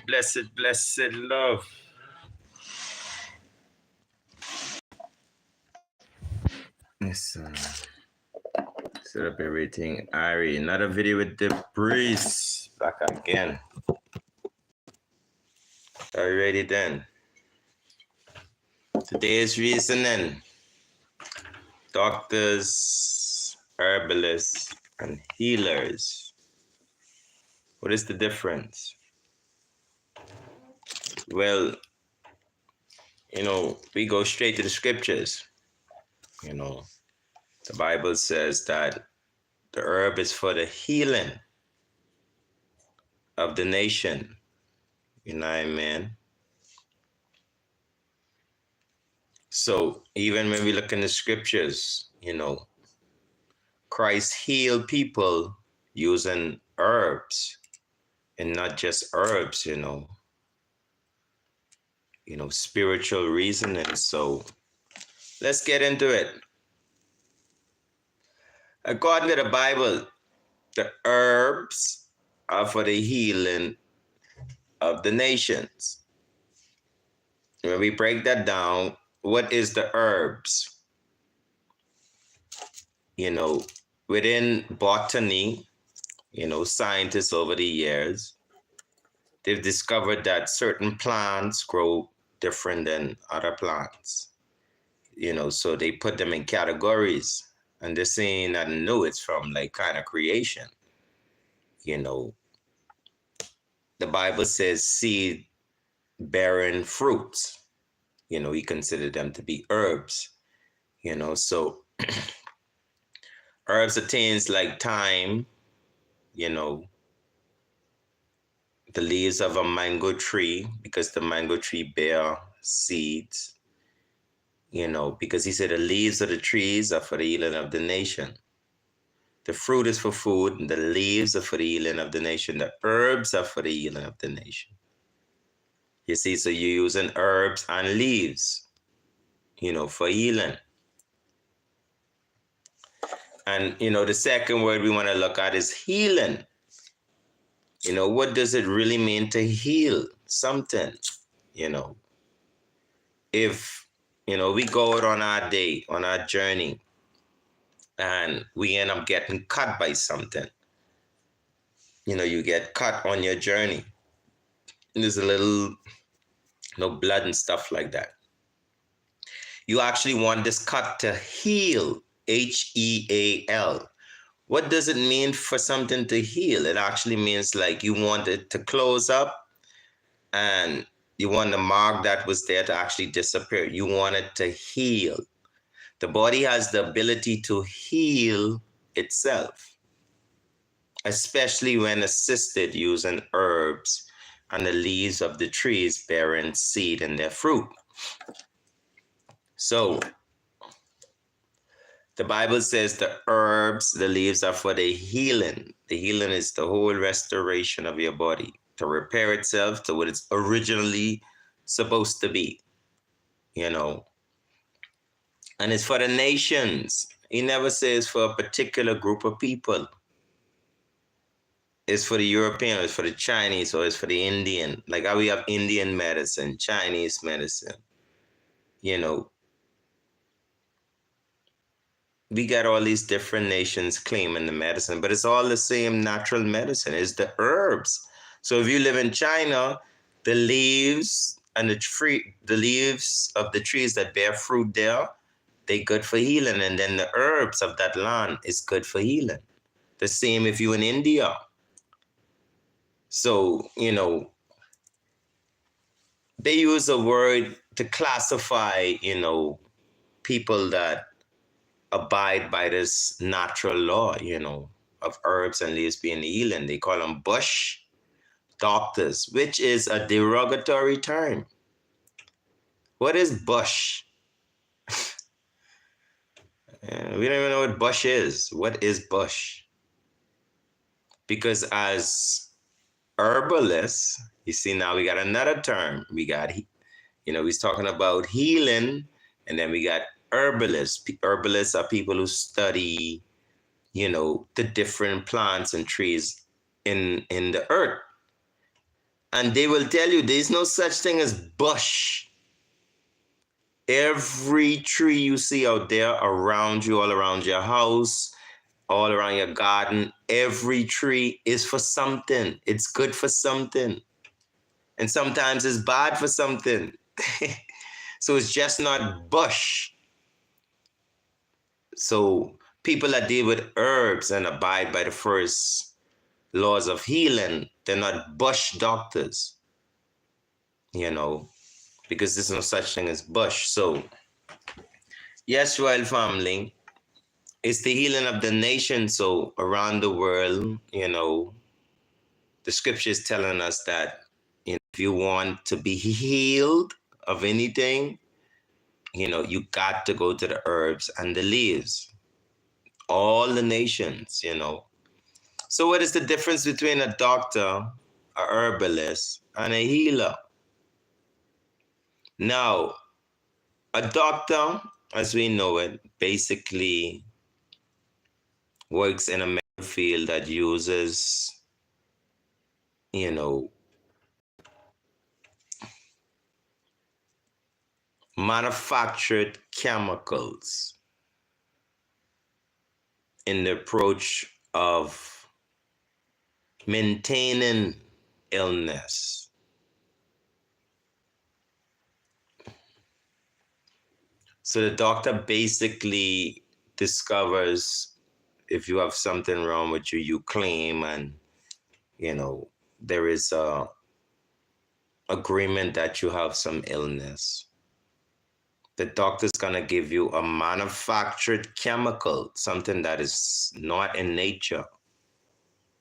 Blessed love. Yes, set up everything. Ari, another video with the breeze. Back again. Are you ready then? Today's reasoning. Doctors, herbalists, and healers. What is the difference? Well, we go straight to the scriptures. The Bible says that the herb is for the healing of the nation. Amen. So even when we look in the scriptures, Christ healed people using herbs, and not just herbs, spiritual reasoning. So let's get into it. According to the Bible, the herbs are for the healing of the nations. When we break that down, what is the herbs? Within botany, scientists over the years, they've discovered that certain plants grow different than other plants. So they put them in categories, and they're saying that no, it's from like kind of creation. The Bible says seed bearing fruits. We consider them to be herbs. So herbs are things like thyme, the leaves of a mango tree, because the mango tree bear seeds, because he said the leaves of the trees are for the healing of the nation. The fruit is for food, and the leaves are for the healing of the nation. The herbs are for the healing of the nation. You see, so you're using herbs and leaves, for healing. And, the second word we want to look at is healing. What does it really mean to heal something? If, we go out on our day, on our journey, and we end up getting cut by something. You get cut on your journey. And there's a little, blood and stuff like that. You actually want this cut to heal, H-E-A-L. What does it mean for something to heal? It actually means like you want it to close up, and you want the mark that was there to actually disappear. You want it to heal. The body has the ability to heal itself, especially when assisted using herbs and the leaves of the trees bearing seed in their fruit. So the Bible says the herbs, the leaves are for the healing. The healing is the whole restoration of your body to repair itself to what it's originally supposed to be, And it's for the nations. He never says for a particular group of people. It's for the European, it's for the Chinese, or it's for the Indian. Like how we have Indian medicine, Chinese medicine, We got all these different nations claiming the medicine, but it's all the same natural medicine. It's the herbs. So if you live in China, the leaves and the leaves of the trees that bear fruit there, they're good for healing. And then the herbs of that land is good for healing. The same if you're in India. So, they use a word to classify, people that abide by this natural law, of herbs and leaves being healing. They call them bush doctors, which is a derogatory term. What is bush? We don't even know what bush is. What is bush? Because as herbalists, you see, now we got another term. We got, he's talking about healing, and then we got herbalists. Herbalists are people who study the different plants and trees in the earth. And they will tell you there's no such thing as bush. Every tree you see out there around you, all around your house, all around your garden, every tree is for something. It's good for something. And sometimes it's bad for something. So it's just not bush. So people that deal with herbs and abide by the first laws of healing, they're not bush doctors, because there's no such thing as bush. So, yes, royal family, it's the healing of the nation. So around the world, the scripture is telling us that if you want to be healed of anything, you got to go to the herbs and the leaves. All the nations. So what is the difference between a doctor, a herbalist, and a healer? Now, a doctor, as we know it, basically works in a medical field that uses, manufactured chemicals in the approach of maintaining illness. So the doctor basically discovers if you have something wrong with you, you claim, and there is a agreement that you have some illness. The doctor's gonna give you a manufactured chemical, something that is not in nature.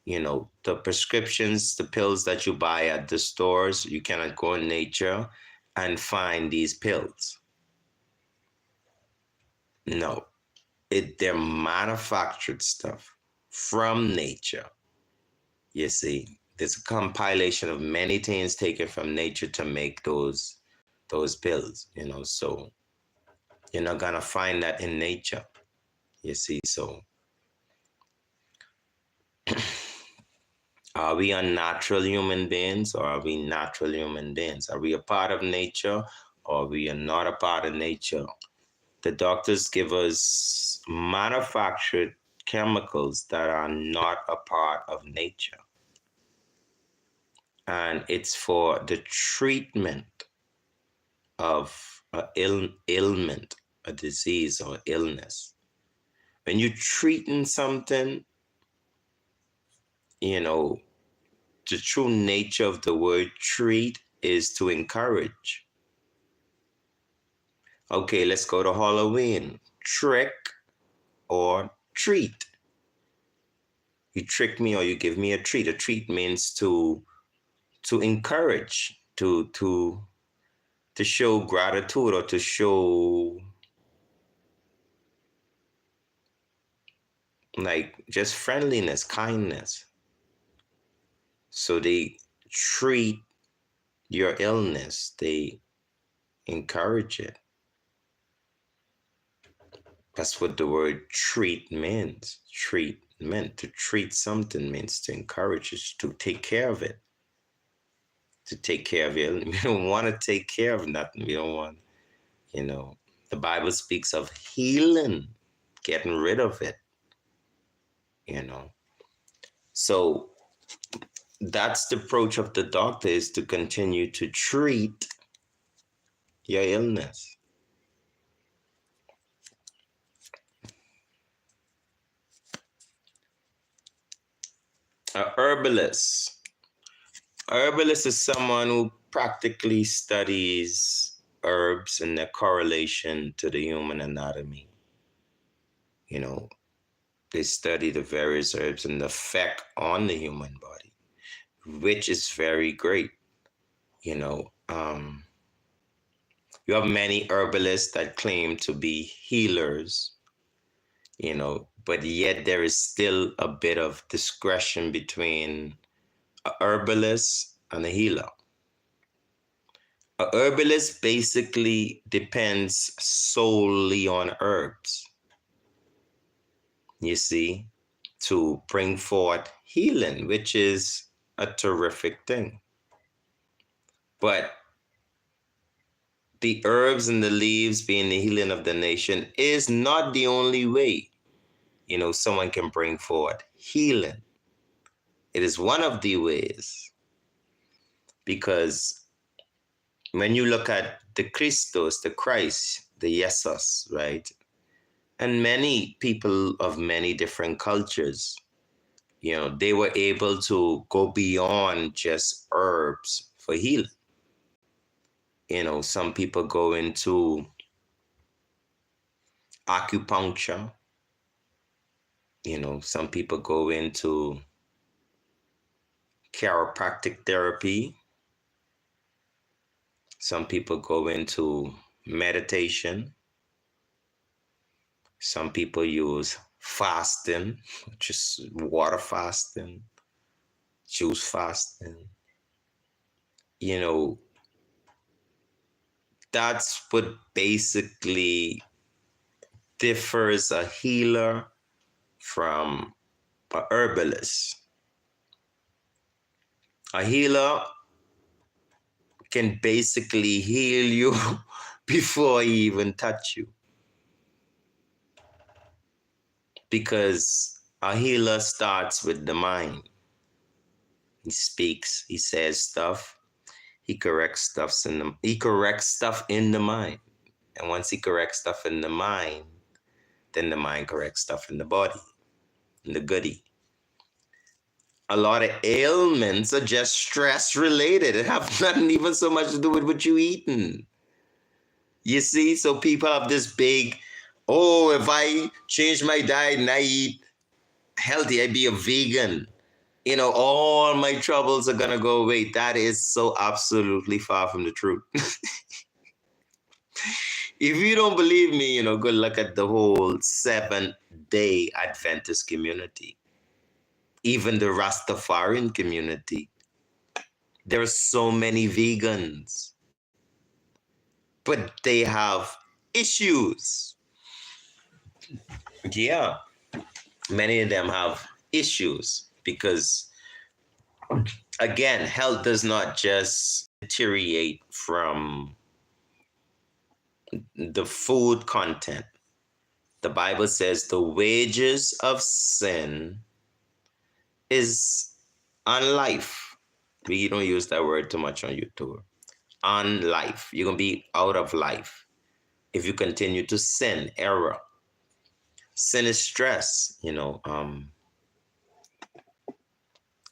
The prescriptions, the pills that you buy at the stores, you cannot go in nature and find these pills. No, they're manufactured stuff from nature. You see, there's a compilation of many things taken from nature to make those pills, so you're not gonna find that in nature. You see, so are we unnatural human beings, or are we natural human beings? Are we a part of nature, or we are not a part of nature? The doctors give us manufactured chemicals that are not a part of nature. And it's for the treatment of an ailment, a disease or illness. When you're treating something, the true nature of the word treat is to encourage. Okay, let's go to Halloween. Trick or treat. You trick me or you give me a treat. A treat means to encourage, to show gratitude, or to show like just friendliness, kindness. So they treat your illness, they encourage it. That's what the word treat means. Treatment. To treat something means to encourage it, to take care of it. To take care of it. We don't want to take care of nothing. We don't want, the Bible speaks of healing, getting rid of it. So that's the approach of the doctor, is to continue to treat your illness. A herbalist. A herbalist is someone who practically studies herbs and their correlation to the human anatomy. They study the various herbs and the effect on the human body, which is very great. You have many herbalists that claim to be healers, but yet there is still a bit of discretion between a herbalist and a healer. A herbalist basically depends solely on herbs. You see, to bring forth healing, which is a terrific thing. But the herbs and the leaves being the healing of the nation is not the only way, someone can bring forth healing. It is one of the ways, because when you look at the Christos, the Christ, the Jesus, right? And many people of many different cultures, they were able to go beyond just herbs for healing. Some people go into acupuncture. Some people go into chiropractic therapy. Some people go into meditation. Some people use fasting, which is water fasting, juice fasting. That's what basically differs a healer from a herbalist. A healer can basically heal you before he even touch you, because a healer starts with the mind. He speaks, he says stuff, he corrects stuff in the mind. And once he corrects stuff in the mind, then the mind corrects stuff in the body, in the goody. A lot of ailments are just stress related. It have nothing even so much to do with what you eating. You see, so people have this big, if I change my diet and I eat healthy, I be a vegan, all my troubles are gonna go away. That is so absolutely far from the truth. If you don't believe me, go look at the whole Seventh-day Adventist community, even the Rastafarian community. There are so many vegans, but they have issues. Yeah, many of them have issues because, again, health does not just deteriorate from the food content. The Bible says the wages of sin is unlife. We don't use that word too much on YouTube. Unlife. You're going to be out of life if you continue to sin, error. Sin is stress, and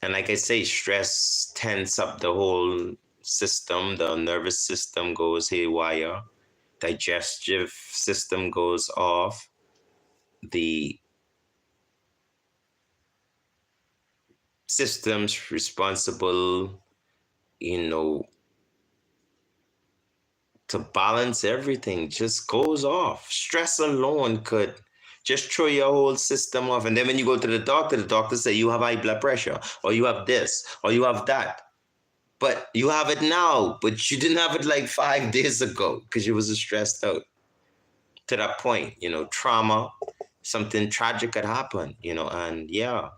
like I say, stress tense up the whole system. The nervous system goes haywire. Digestive system goes off. The systems responsible, to balance everything just goes off. Stress alone could just throw your whole system off. And then when you go to the doctor say you have high blood pressure, or you have this, or you have that. But you have it now, but you didn't have it like 5 days ago because you was stressed out. To that point, trauma, something tragic could happen, and yeah,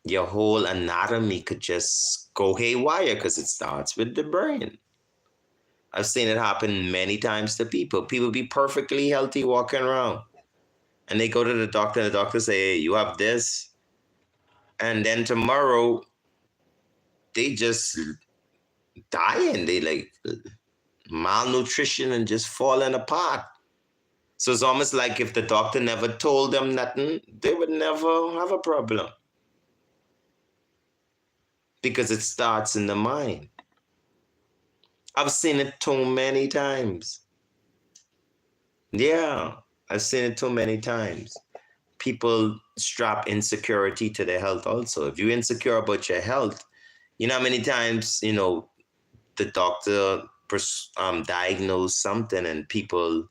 your whole anatomy could just go haywire because it starts with the brain. I've seen it happen many times to people. People be perfectly healthy walking around, and they go to the doctor, and the doctor say, hey, you have this. And then tomorrow, they just dying. They like malnutrition and just falling apart. So it's almost like if the doctor never told them nothing, they would never have a problem. Because it starts in the mind. I've seen it too many times. Yeah, I've seen it too many times. People strap insecurity to their health also. If you're insecure about your health, you know how many times, the doctor diagnosed something and people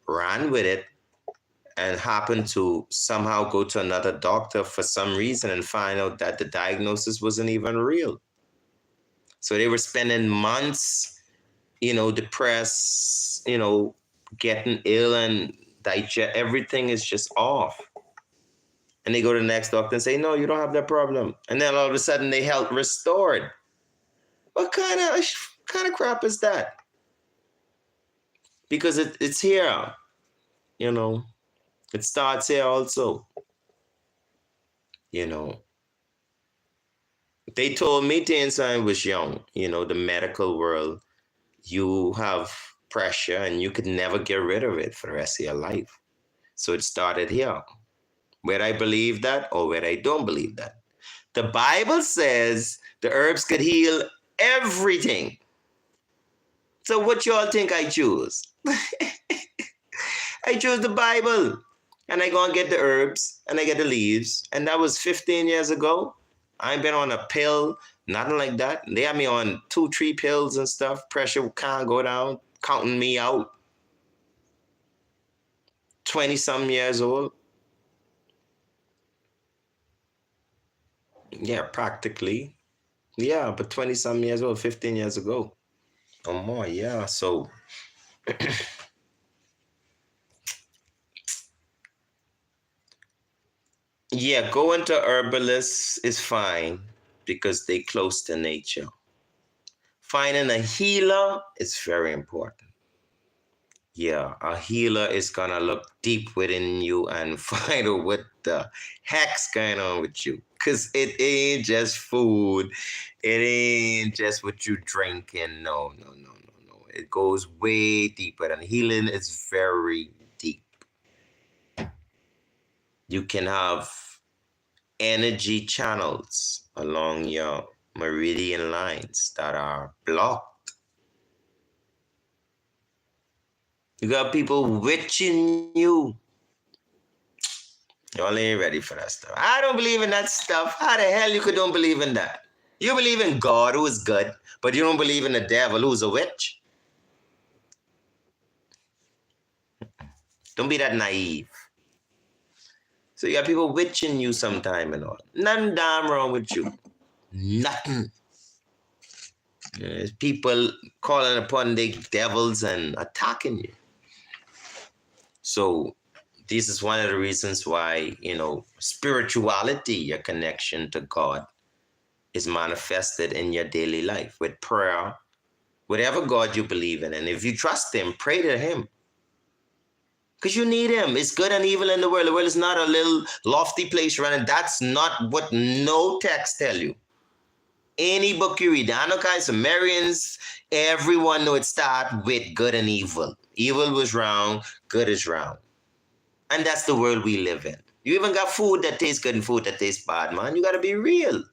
ran with it and happened to somehow go to another doctor for some reason and find out that the diagnosis wasn't even real. So they were spending months, depressed, getting ill, and digest everything is just off. And they go to the next doctor and say, no, you don't have that problem. And then all of a sudden they health restored. What kind of crap is that? Because it's here, you know. It starts here also. You know. They told me since I was young, the medical world, you have pressure and you could never get rid of it for the rest of your life. So it started here. Whether I believe that or whether I don't believe that. The Bible says the herbs could heal everything. So what y'all think I choose? I chose the Bible. And I go and get the herbs and I get the leaves. And that was 15 years ago. I ain't been on a pill, nothing like that. They had me on 2-3 pills and stuff. Pressure can't go down, counting me out. 20-some years old. Yeah, practically. Yeah, but 20-some years old, 15 years ago. Or more, yeah. So yeah, going to herbalists is fine because they close to nature. Finding a healer is very important. Yeah, a healer is gonna look deep within you and find out what the heck's going on with you. Cause it ain't just food. It ain't just what you drinking. No. It goes way deeper, and healing is very deep. You can have energy channels along your meridian lines that are blocked. You got people witching you. Y'all ain't ready for that stuff. I don't believe in that stuff. How the hell you could don't believe in that? You believe in God, who is good, but you don't believe in the devil, who's a witch? Don't be that naive. So you got people witching you sometime and all. Nothing damn wrong with you. Nothing. There's people calling upon the devils and attacking you. So this is one of the reasons why, spirituality, your connection to God, is manifested in your daily life with prayer, whatever God you believe in. And if you trust him, pray to him. Because you need him. It's good and evil in the world. The world is not a little lofty place running. That's not what no text tell you. Any book you read, the Anakai, Sumerians, everyone know it start with good and evil. Evil was wrong, good is wrong. And that's the world we live in. You even got food that tastes good and food that tastes bad, man. You got to be real.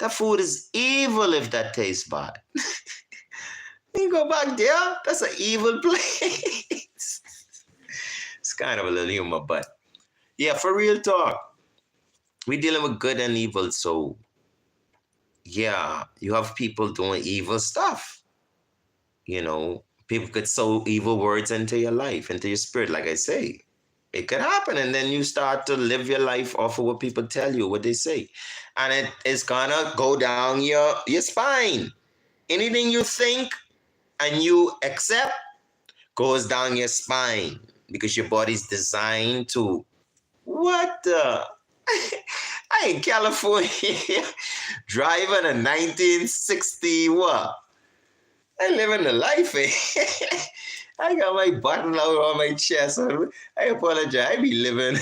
That food is evil if that tastes bad. You go back there, that's an evil place. It's kind of a little humor, but yeah, for real talk. We're dealing with good and evil, so yeah, you have people doing evil stuff. People could sow evil words into your life, into your spirit, like I say. It could happen, and then you start to live your life off of what people tell you, what they say. And it is gonna go down your spine. Anything you think and you accept goes down your spine because your body's designed to. What the? I in California driving a 1960 what? I living the life. I got my button out on my chest. I apologize. I be living.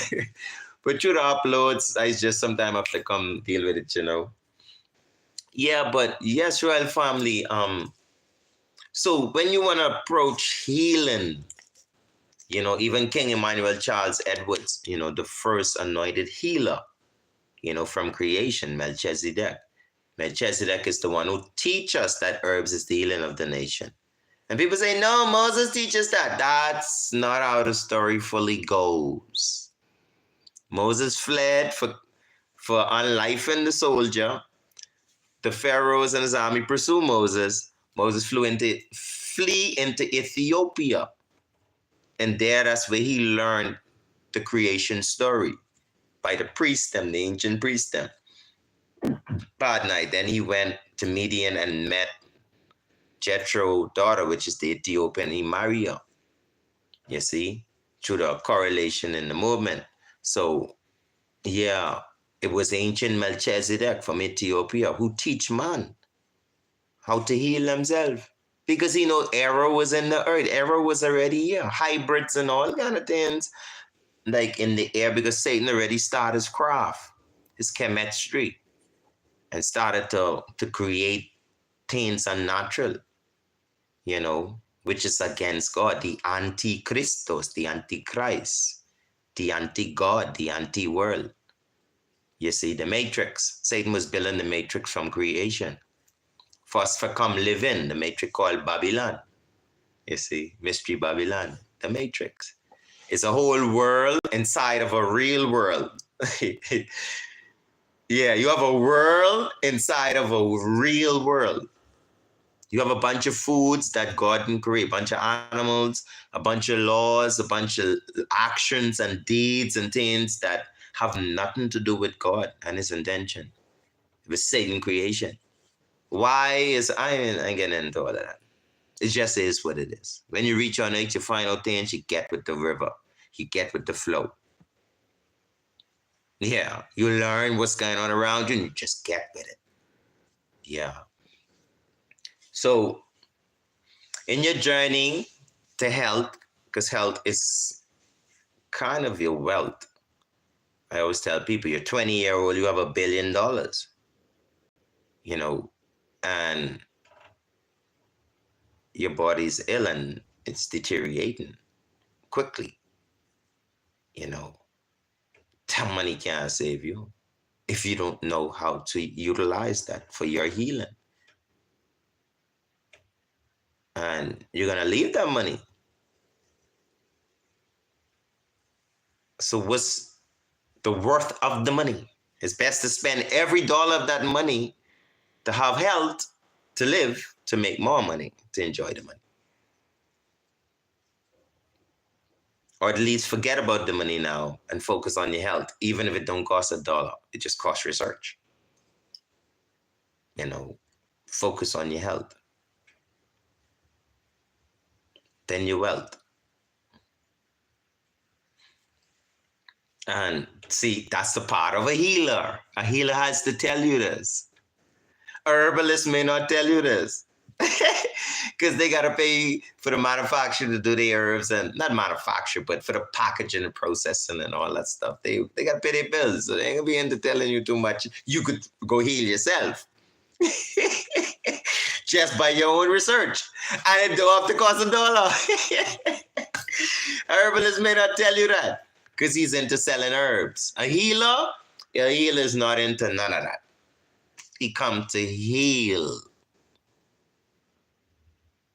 But through the uploads, I just sometimes have to come deal with it, Yeah, but yes, royal family. So when you want to approach healing, even King Emmanuel Charles Edwards, the first anointed healer, from creation, Melchizedek. Melchizedek is the one who teaches us that herbs is the healing of the nation. And people say, no, Moses teaches that. That's not how the story fully goes. Moses fled for unlifing the soldier. The pharaohs and his army pursue Moses. Moses flee into Ethiopia. And that's where he learned the creation story by the priestdom, the ancient priestdom. Bad night. Then he went to Midian and met Jethro's daughter, which is the Ethiopian. He married her. You see, through the correlation in the movement. So Yeah, it was ancient Melchizedek from Ethiopia who teach man how to heal themselves. Because error was in the earth. Error was already here. Hybrids and all kind of things like in the air because Satan already started his craft, his chemistry, and started to create things unnatural, which is against God, the antichristos, the antichrist, the anti-God, the anti-world. You see, the matrix. Satan was building the matrix from creation. First for come live in, the matrix called Babylon. You see, Mystery Babylon, the matrix. It's a whole world inside of a real world. Yeah, you have a world inside of a real world. You have a bunch of foods that God can create, a bunch of animals, a bunch of laws, a bunch of actions and deeds and things that have nothing to do with God and his intention. It was Satan creation. Why is I ain't getting into all of that. It just is what it is. When you reach on earth, you find out things, you get with the river. You get with the flow. Yeah, you learn what's going on around you and you just get with it. Yeah. So, in your journey to health, because health is kind of your wealth. I always tell people you're 20-year-old, you have $1 billion, and your body's ill and it's deteriorating quickly. That money can't save you if you don't know how to utilize that for your healing. And you're going to leave that money. So what's the worth of the money? It's best to spend every dollar of that money to have health, to live, to make more money, to enjoy the money. Or at least forget about the money now and focus on your health, even if it don't cost $1. It just costs research. Focus on your health. Then your wealth. And see, that's the part of a healer. A healer has to tell you this. A herbalist may not tell you this. Because they got to pay for the manufacturer to do the herbs and not manufacture, but for the packaging and processing and all that stuff. They got to pay their bills. So they ain't going to be into telling you too much. You could go heal yourself. Just by your own research. And it don't have to cost $1. A herbalist may not tell you that because he's into selling herbs. A healer is not into none of that. He come to heal.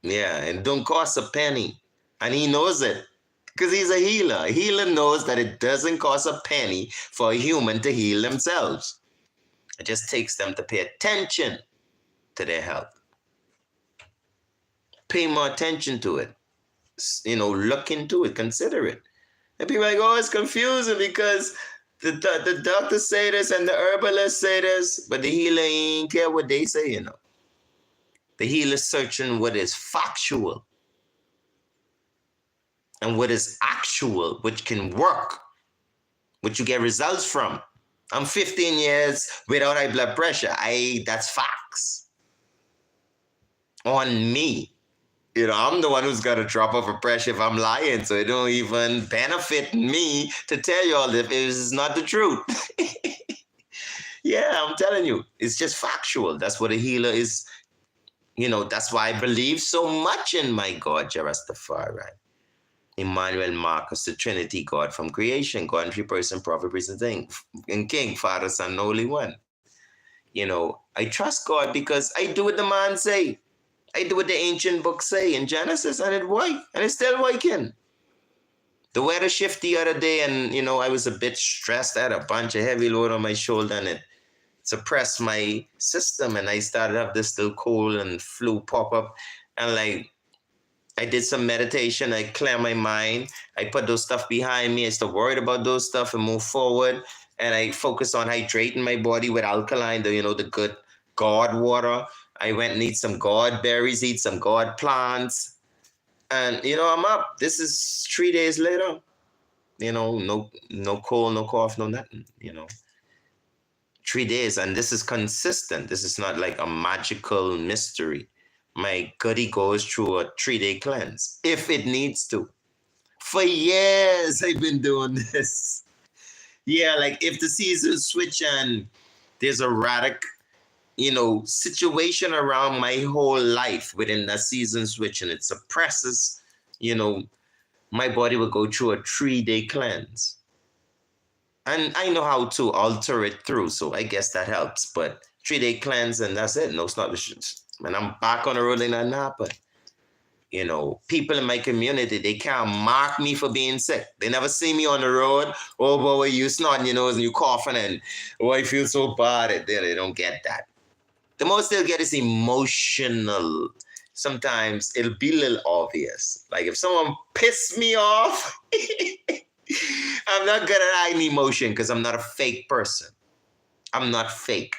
Yeah, and don't cost a penny. And he knows it because he's a healer. A healer knows that it doesn't cost a penny for a human to heal themselves. It just takes them to pay attention to their health. Pay more attention to it. Look into it, consider it. And people are like, oh, it's confusing because the doctors say this and the herbalists say this, but the healer ain't care what they say, The healer's searching what is factual and what is actual, which can work, which you get results from. I'm 15 years without high blood pressure. That's facts. On me. I'm the one who's got to drop off a pressure if I'm lying, so it don't even benefit me to tell you all this if it's not the truth. Yeah, I'm telling you, it's just factual. That's what a healer is. That's why I believe so much in my God, Rastafari. Emmanuel, Marcus, the Trinity, God from creation, God in three-person, prophet, priest, and king, Father, Son, Holy One. I trust God because I do what the man say. I do what the ancient books say in Genesis, and it worked, and it's still working. The weather shift the other day, and I was a bit stressed. I had a bunch of heavy load on my shoulder, and it suppressed my system, and I started to have this little cold and flu pop up, and I did some meditation. I clear my mind. I put those stuff behind me. I stop worried about those stuff and move forward. And I focus on hydrating my body with alkaline, the good God water. I went and eat some God berries, eat some God plants. And, I'm up. This is 3 days later. no cold, no cough, no nothing, 3 days. And this is consistent. This is not like a magical mystery. My goody goes through a 3-day cleanse if it needs to. For years, I've been doing this. Yeah, like if the seasons switch and there's a radical, situation around my whole life within that season switch and it suppresses, my body will go through a 3-day cleanse. And I know how to alter it through, so I guess that helps. But 3-day cleanse and that's it. No snot. When I'm back on the road, ain't nothing happen. People in my community, they can't mark me for being sick. They never see me on the road. Oh boy, you snorting your nose and you coughing and oh, I feel so bad. They don't get that. The most they'll get is emotional. Sometimes it'll be a little obvious. Like if someone pissed me off, I'm not gonna hide an emotion because I'm not a fake person. I'm not fake.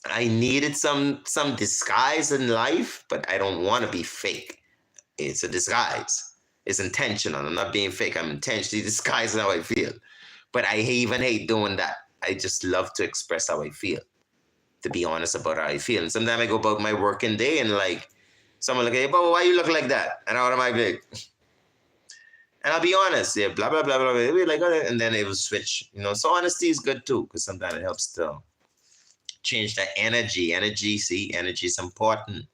I needed some disguise in life, but I don't want to be fake. It's a disguise. It's intentional. I'm not being fake. I'm intentionally disguising how I feel. But I even hate doing that. I just love to express how I feel, to be honest about how I feel. And sometimes I go about my working day and like someone like, hey, but why you look like that? And out of my big. And I'll be honest, yeah, blah, blah, blah, blah, blah. Like, okay. And then it will switch. So honesty is good too, because sometimes it helps to change that energy. Energy is important.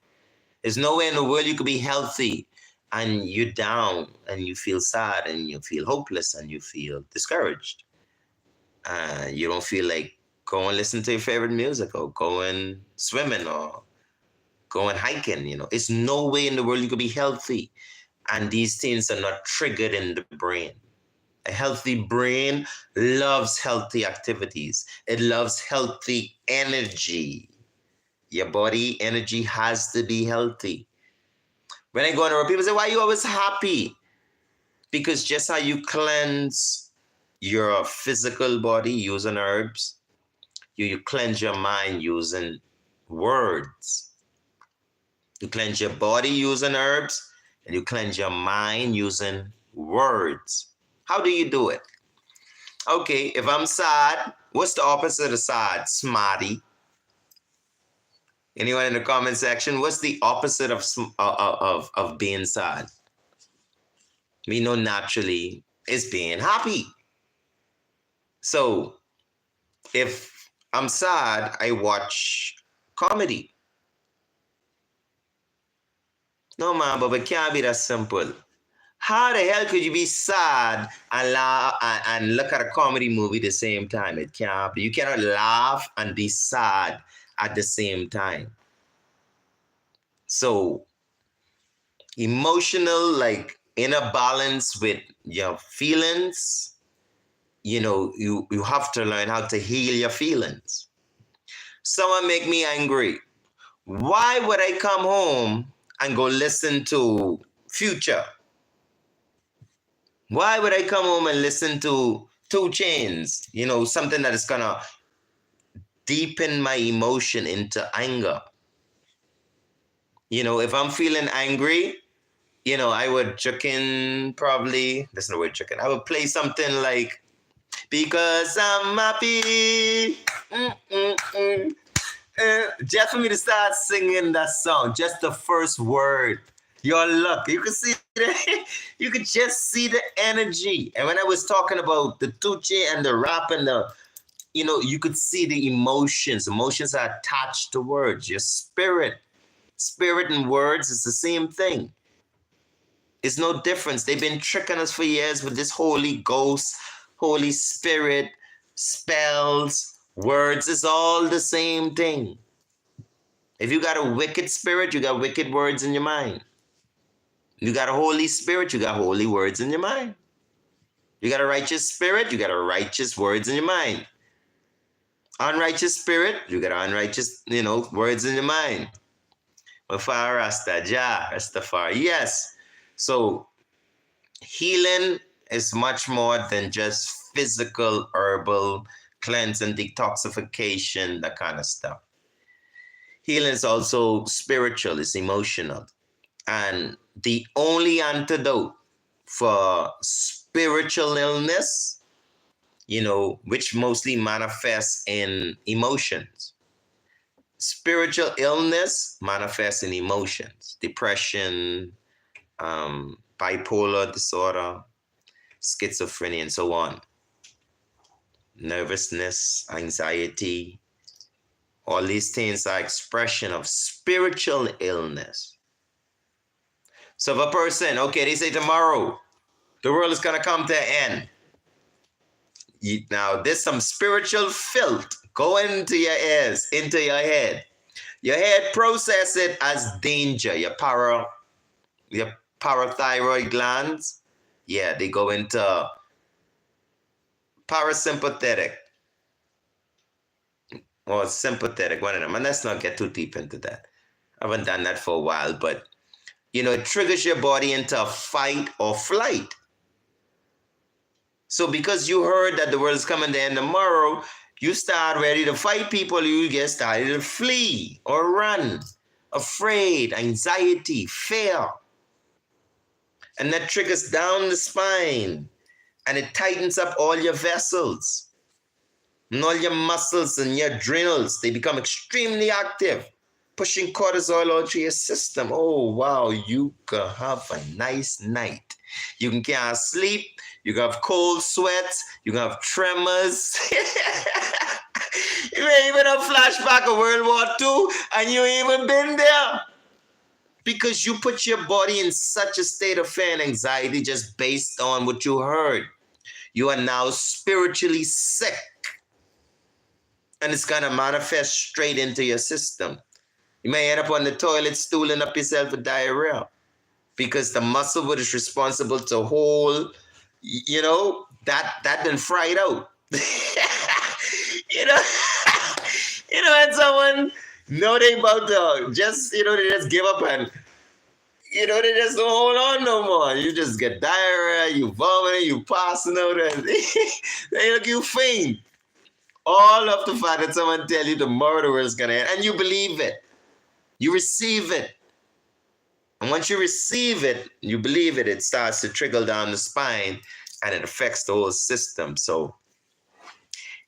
There's no way in the world you could be healthy and you're down and you feel sad and you feel hopeless and you feel discouraged. You don't feel like going listen to your favorite music or going swimming or going hiking. It's no way in the world you could be healthy. And these things are not triggered in the brain. A healthy brain loves healthy activities. It loves healthy energy. Your body energy has to be healthy. When I go on the road, people say, why are you always happy? Because just how you cleanse your physical body using herbs, you cleanse your mind using words. You cleanse your body using herbs, and you cleanse your mind using words. How do you do it? Okay, if I'm sad, what's the opposite of sad? Smarty. Anyone in the comment section? What's the opposite of being sad? We know naturally it's being happy. So if I'm sad, I watch comedy. No man, but it can't be that simple. How the hell could you be sad and laugh and look at a comedy movie at the same time? It can't be. You cannot laugh and be sad at the same time. So emotional, like inner balance with your feelings, you have to learn how to heal your feelings. Someone make me angry. Why would I come home and go listen to Future? Why would I come home and listen to 2 Chainz? Something that is gonna deepen my emotion into anger. If I'm feeling angry, I would chicken probably. There's no word chicken. I would play something like, because I'm happy. Just for me to start singing that song, just the first word. Your luck. You can see you could just see the energy. And when I was talking about the tuche and the rap and the, you could see the emotions. Emotions are attached to words. Your spirit and words is the same thing. It's no difference. They've been tricking us for years with this Holy Ghost, Holy Spirit, spells, words. It's all the same thing. If you got a wicked spirit, you got wicked words in your mind. You got a Holy Spirit, you got holy words in your mind. You got a righteous spirit, you got a righteous words in your mind. Unrighteous spirit, you got unrighteous, words in your mind. Mafar Rasta, Jah, Rastafari. Yes. So healing is much more than just physical, herbal, cleanse and detoxification, that kind of stuff. Healing is also spiritual, it's emotional. And the only antidote for spiritual illness, which mostly manifests in emotions. Spiritual illness manifests in emotions, depression, bipolar disorder, schizophrenia, and so on. Nervousness, anxiety, all these things are expression of spiritual illness. So if a person, they say tomorrow, the world is going to come to an end. Now, there's some spiritual filth going into your ears, into your head. Your head process it as danger. Your parathyroid glands, they go into parasympathetic or sympathetic, one of them. And let's not get too deep into that. I haven't done that for a while, but it triggers your body into fight or flight. So because you heard that the world is coming to end tomorrow, you start ready to fight people. You get started to flee or run, afraid, anxiety, fear. And that triggers down the spine, and it tightens up all your vessels and all your muscles and your adrenals. They become extremely active, pushing cortisol out through your system. Oh, wow, you can have a nice night. You can't sleep. You can have cold sweats. You can have tremors. You may even have flashback of World War II, and you ain't even been there. Because you put your body in such a state of fear and anxiety just based on what you heard. You are now spiritually sick. And it's going to manifest straight into your system. You may end up on the toilet stooling up yourself with diarrhea. Because the muscle that is responsible to hold, that done fried out. When someone they about to just, they just give up and, they just don't hold on no more. You just get diarrhea, you vomiting, you passing out, and they look you faint. All of the fact that someone tell you tomorrow the world is going to end, and you believe it. You receive it. And once you receive it, you believe it, it starts to trickle down the spine, and it affects the whole system. So,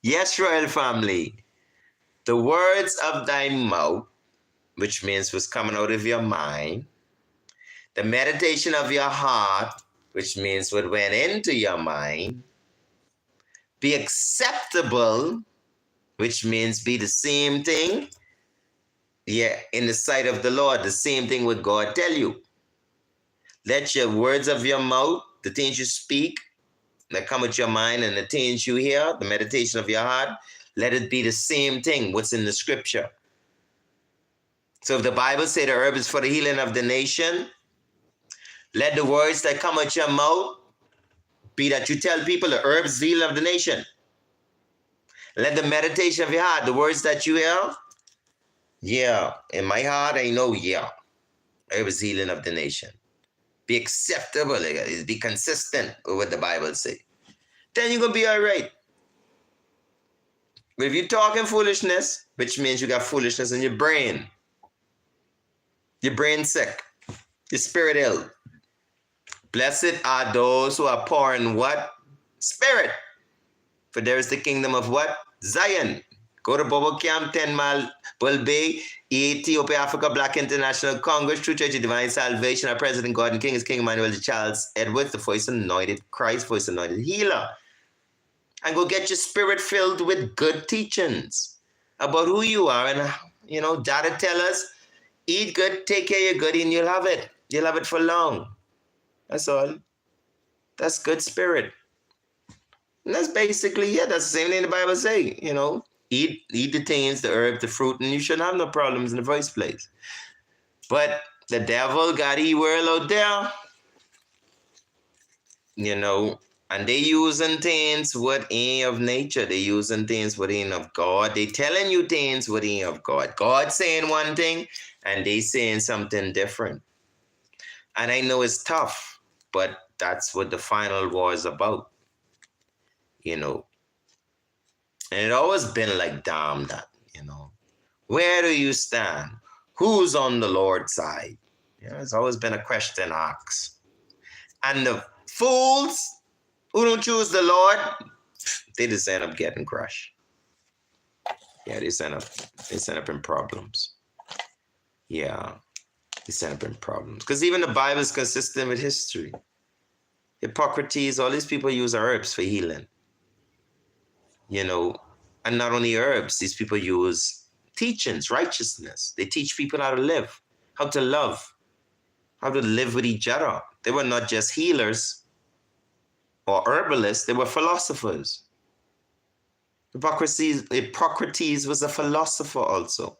yes, royal family, the words of thy mouth, which means what's coming out of your mind, the meditation of your heart, which means what went into your mind, be acceptable, which means be the same thing, in the sight of the Lord, the same thing what God tell you. Let your words of your mouth, the things you speak, that come with your mind, and the things you hear, the meditation of your heart, let it be the same thing, what's in the scripture. So if the Bible say the herb is for the healing of the nation, let the words that come out your mouth be that you tell people the herb is the healing of the nation. Let the meditation of your heart, the words that you hear, in my heart I know, herb is healing of the nation. Be acceptable, be consistent with what the Bible say. Then you're going to be all right. But if you're talking foolishness, which means you got foolishness in your brain sick, your spirit ill. Blessed are those who are poor in what? Spirit. For there is the kingdom of what? Zion. Go to Bobo Camp, 10 Mile, Bull Bay, Ethiopia, Africa, Black International Congress, True Church of Divine Salvation, our President, God and King is King Emmanuel, the Charles Edwards, the voice anointed Christ, voice anointed healer. And go get your spirit filled with good teachings about who you are. And, Dada tell us, eat good, take care of your good, and you'll have it. You'll have it for long. That's all. That's good spirit. And that's basically it. That's the same thing the Bible say, Eat the things, the herb, the fruit, and you shouldn't have no problems in the first place. But the devil got world out there, and they using things what ain't of nature. They using things what ain't of God. They telling you things what ain't of God. God saying one thing, and they saying something different. And I know it's tough, but that's what the final war is about. And it always been like, damn that, Where do you stand? Who's on the Lord's side? It's always been a question asked. And Fools who don't choose the Lord, they just end up getting crushed. Yeah, they end up in problems. Yeah, they end up in problems. Because even the Bible is consistent with history. Hippocrates, all these people use herbs for healing. You know, and not only herbs, these people use teachings, righteousness. They teach people how to live, how to love, how to live with each other. They were not just healers or herbalists, they were philosophers. Hippocrates was a philosopher also.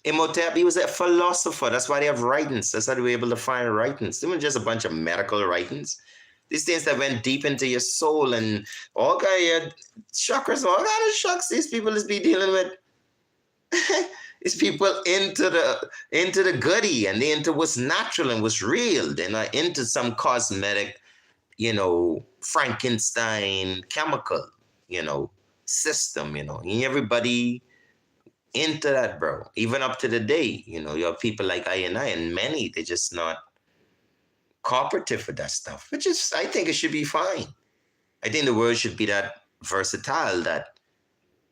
Imhotep, he was a philosopher. That's why they have writings. That's how they were able to find writings. They weren't just a bunch of medical writings. These things that went deep into your soul and all kind of chakras, all kind of shocks these people is be dealing with. These people into the goodie, and they into what's natural and what's real. They're not into some cosmetic, Frankenstein chemical, system, and everybody into that, bro. Even up to the day, you have people like I, and many, they're just not cooperative with that stuff, which is, I think it should be fine. I think the world should be that versatile that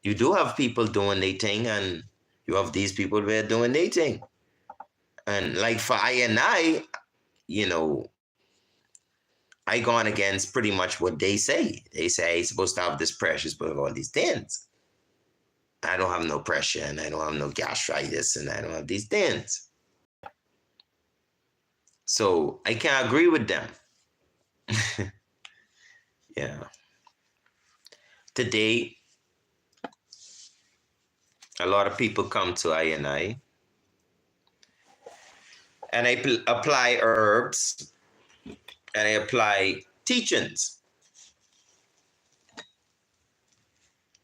you do have people doing their thing and you have these people who are doing their thing. And like for I, I gone against pretty much what they say. They say I'm supposed to have this pressure, supposed to have all these things. I don't have no pressure and I don't have no gastritis and I don't have these things. So I can't agree with them. Yeah. Today, a lot of people come to I and I apply herbs and I apply teachings.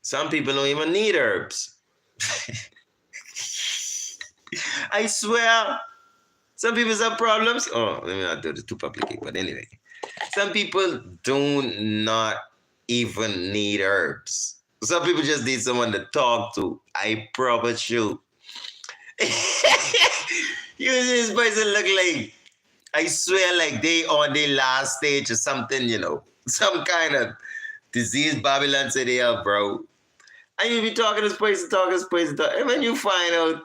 Some people don't even need herbs. I swear. Some people have problems. Oh, let me not do this too publicly, but anyway. Some people do not even need herbs. Some people just need someone to talk to. I promise you. You see this person look like, I swear, like they on their last stage or something, some kind of disease Babylon said they have, bro. And you be talking to this person, and when you find out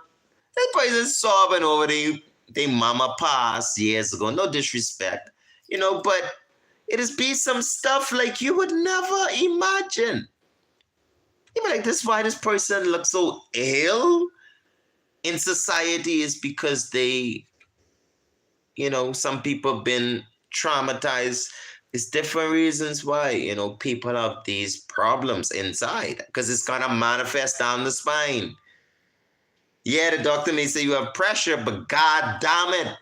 that person sobbing over they mama passed years ago, no disrespect, but it is be some stuff like you would never imagine. You be like, this why this person looks so ill in society is because they, some people been traumatized. It's different reasons why, people have these problems inside because it's going to manifest down the spine. Yeah, the doctor may say you have pressure, but God damn it.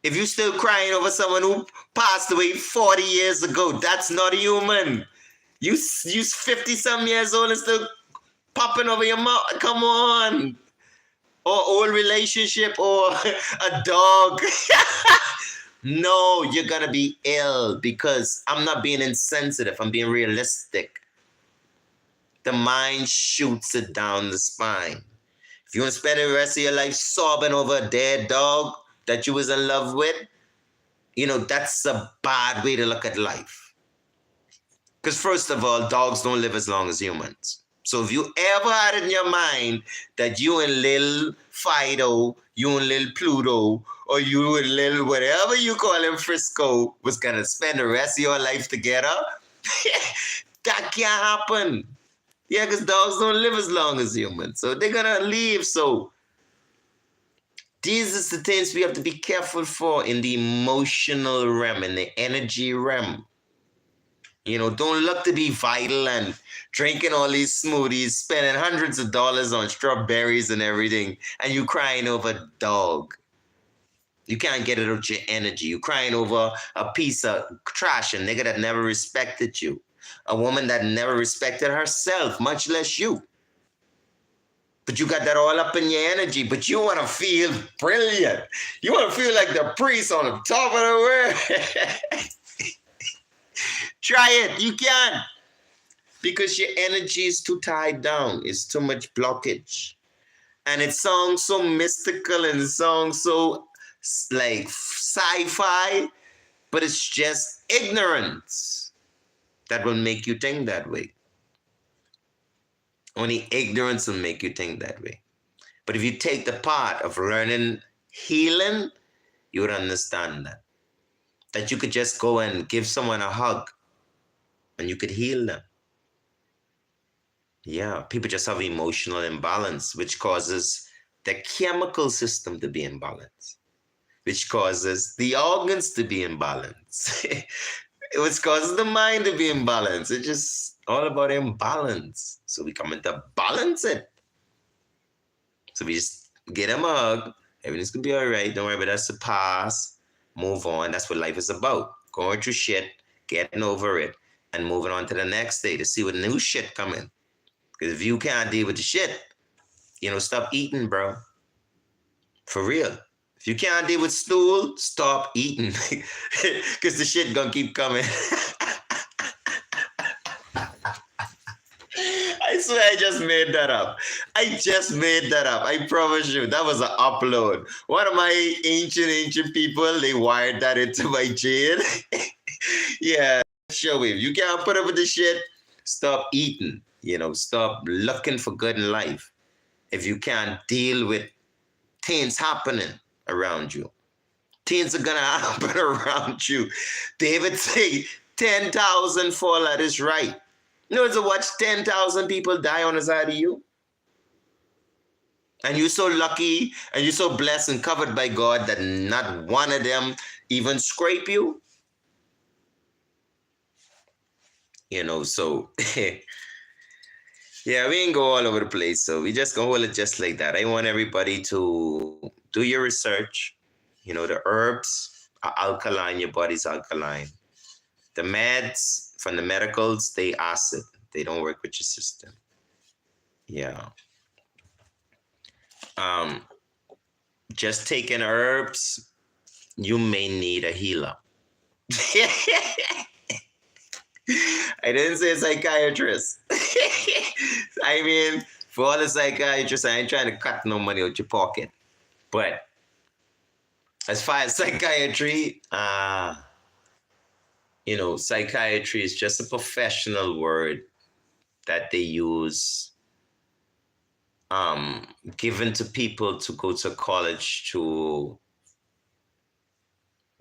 If you're still crying over someone who passed away 40 years ago, that's not human. You 50-some years old and still popping over your mouth. Come on. Or old relationship or a dog. No, you're going to be ill because I'm not being insensitive. I'm being realistic. The mind shoots it down the spine. If you want to spend the rest of your life sobbing over a dead dog that you was in love with, that's a bad way to look at life. Because first of all, dogs don't live as long as humans. So if you ever had in your mind that you and little Fido, you and little Pluto, or you and little whatever you call him, Frisco, was going to spend the rest of your life together, that can't happen. Yeah, because dogs don't live as long as humans. So they're going to leave. So these are the things we have to be careful for in the emotional realm, in the energy realm. Don't look to be vital and drinking all these smoothies, spending hundreds of dollars on strawberries and everything, and you crying over a dog. You can't get it out your energy. You crying over a piece of trash, a nigga that never respected you. A woman that never respected herself, much less you. But you got that all up in your energy, but you want to feel brilliant. You want to feel like the priest on the top of the world. Try it. You can. Because your energy is too tied down. It's too much blockage. And it sounds so mystical and it sounds so like sci-fi. But it's just ignorance that will make you think that way. Only ignorance will make you think that way. But if you take the part of learning healing, you would understand that. That you could just go and give someone a hug and you could heal them. Yeah, people just have emotional imbalance, which causes the chemical system to be imbalanced, which causes the organs to be imbalanced, which causes the mind to be imbalanced. It's just all about imbalance. So we come into balance it. So we just get them a hug. Everything's gonna be all right. Don't worry about that's the past. Move on. That's what life is about. Going through shit, getting over it, and moving on to the next day to see what new shit coming. Because if you can't deal with the shit, stop eating, bro. For real. If you can't deal with stool, stop eating. Because the shit gonna keep coming. I swear I just made that up. I promise you. That was an upload. One of my ancient people, they wired that into my chain. Yeah, show him. You can't put up with the shit, stop eating. Stop looking for good in life. If you can't deal with things happening around you. Things are gonna happen around you. David say 10,000 fall at his right. You know, to watch 10,000 people die on the side of you. And you're so lucky and you're so blessed and covered by God that not one of them even scrape you. So yeah, we ain't go all over the place. So we just gonna hold it just like that. I want everybody to do your research. The herbs are alkaline, your body's alkaline. The meds from the medicals, they acid. They don't work with your system. Yeah. Just taking herbs, you may need a healer. I didn't say psychiatrist. I mean, for all the psychiatrists, I ain't trying to cut no money out your pocket. But as far as psychiatry, psychiatry is just a professional word that they use, given to people to go to college to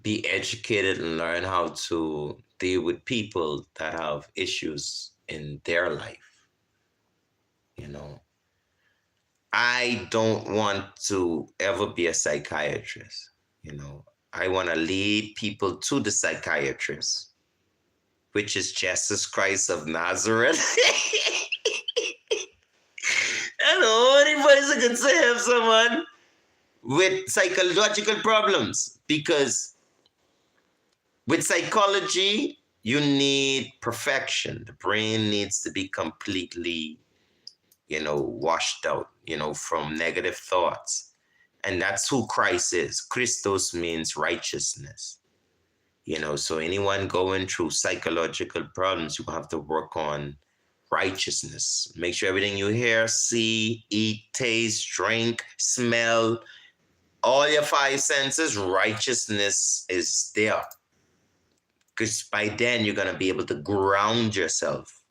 be educated and learn how to deal with people that have issues in their life. I don't want to ever be a psychiatrist. I want to lead people to the psychiatrist, which is Jesus Christ of Nazareth. Anybody's going to have someone with psychological problems, because with psychology, you need perfection. The brain needs to be completely, washed out, from negative thoughts. And that's who Christ is. Christos means righteousness. So anyone going through psychological problems, you have to work on righteousness. Make sure everything you hear, see, eat, taste, drink, smell, all your five senses, righteousness is there. Because by then you're going to be able to ground yourself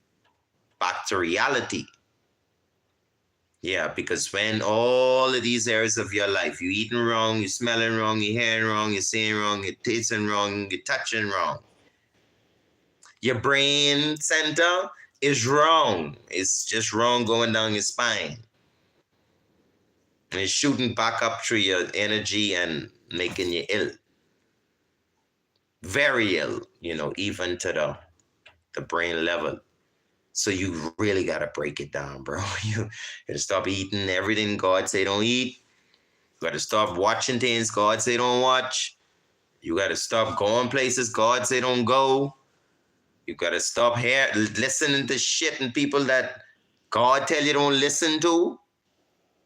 back to reality. Yeah, because when all of these areas of your life, you're eating wrong, you're smelling wrong, you're hearing wrong, you're seeing wrong, you're tasting wrong, you're touching wrong. Your brain center is wrong. It's just wrong going down your spine. And it's shooting back up through your energy and making you ill. Very ill, even to the brain level. So you really got to break it down, bro. You got to stop eating everything God say don't eat. You got to stop watching things God say don't watch. You got to stop going places God say don't go. You got to stop listening to shit and people that God tell you don't listen to.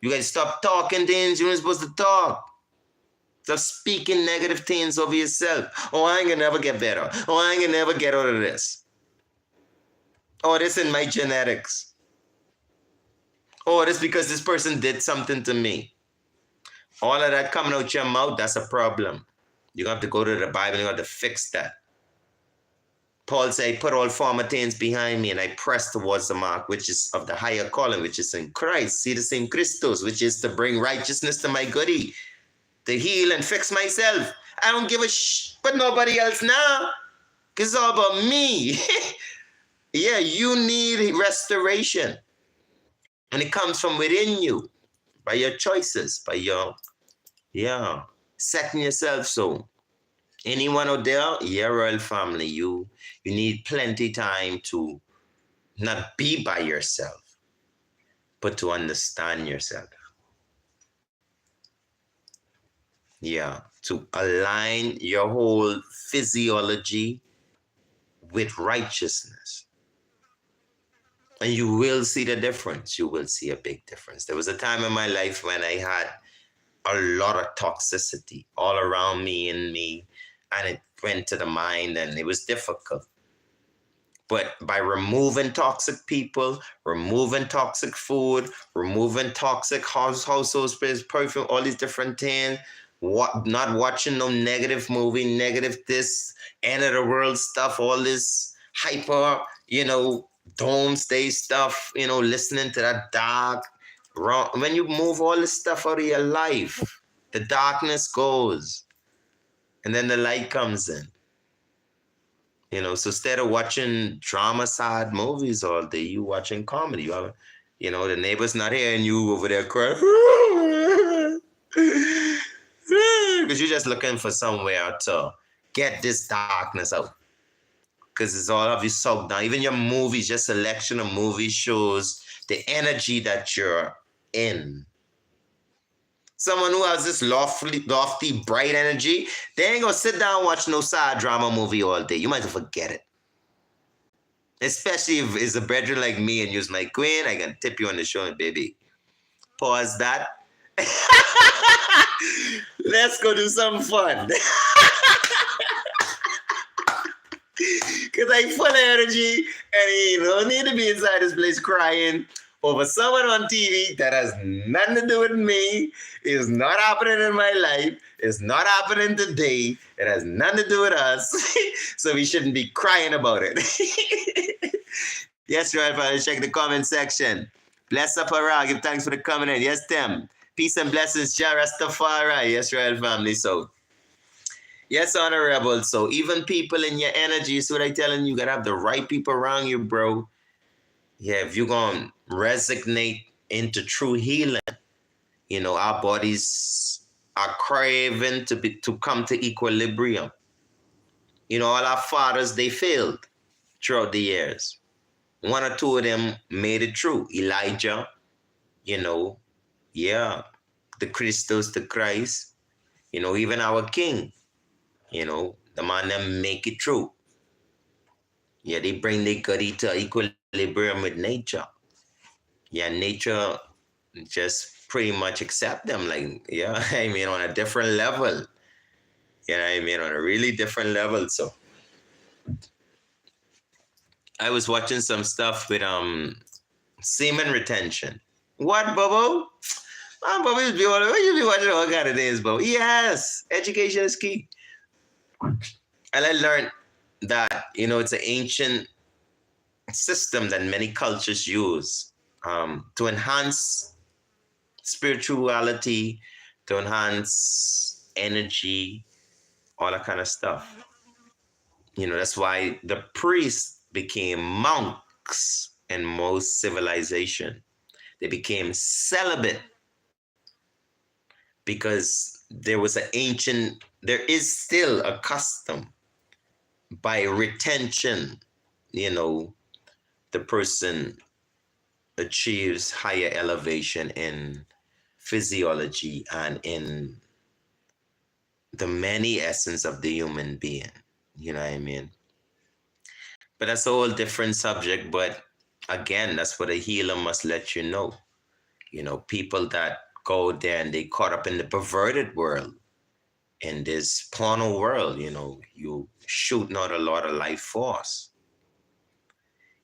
You got to stop talking things you're not supposed to talk. Stop speaking negative things over yourself. Oh, I ain't gonna never get better. Oh, I ain't gonna never get out of this. Oh, this in my genetics. Oh, this because this person did something to me. All of that coming out your mouth, that's a problem. You have to go to the Bible, you have to fix that. Paul said, put all former things behind me and I press towards the mark, which is of the higher calling, which is in Christ. See the same Christos, which is to bring righteousness to my goodie, to heal and fix myself. I don't give a but nobody else now. Because it's all about me. Yeah, you need restoration. And it comes from within you, by your choices, by your, setting yourself so. Anyone out there, royal family, you need plenty time to not be by yourself, but to understand yourself. Yeah, to align your whole physiology with righteousness. And you will see the difference. You will see a big difference. There was a time in my life when I had a lot of toxicity all around me and me, and it went to the mind and it was difficult. But by removing toxic people, removing toxic food, removing toxic household sprays, perfume, all these different things, not watching no negative movie, negative this, end of the world stuff, all this hyper, doomsday stuff, listening to that dark, wrong. When you move all this stuff out of your life, the darkness goes, and then the light comes in. So instead of watching drama sad movies all day, you watching comedy. The neighbor's not here and you over there crying. Because you're just looking for somewhere to get this darkness out. Because it's all of you soaked down. Even your movies, your selection of movie shows the energy that you're in. Someone who has this lofty, bright energy, they ain't gonna sit down and watch no sad drama movie all day. You might as well forget it. Especially if it's a brethren like me and you's my queen, I can tip you on the shoulder, baby. Pause that. Let's go do some fun. Because I'm full of energy and you don't need to be inside this place crying over someone on TV that has nothing to do with me. It's not happening in my life. It's not happening today. It has nothing to do with us. So we shouldn't be crying about it. Yes, Royal Family, check the comment section. Bless up around. Give thanks for the coming in. Yes, Tim. Peace and blessings, Jah Rastafari. Yes, Royal Family. So, yes, Honorable. So, even people in your energy, so what I telling you, you got to have the right people around you, bro. Yeah, if you're going to resonate into true healing, our bodies are craving to come to equilibrium. All our fathers, they failed throughout the years. One or two of them made it through. Elijah, the Christos, the Christ, even our king, the man that make it through. Yeah, they bring their goodie to equilibrium with nature. Yeah, nature just pretty much accept them. Like, on a different level. On a really different level. So I was watching some stuff with semen retention. What, Bobo? Man, Bobo, you be watching all kind of things, Bobo. Yes, education is key. And I learned that, it's an ancient system that many cultures use to enhance spirituality, to enhance energy, all that kind of stuff. That's why the priests became monks in most civilization. They became celibate because there is still a custom by retention, the person achieves higher elevation in physiology and in the many essence of the human being. You know what I mean? But that's a whole different subject. But again, that's what a healer must let you know. People that go there and they caught up in the perverted world, in this porno world, you shooting out a lot of life force.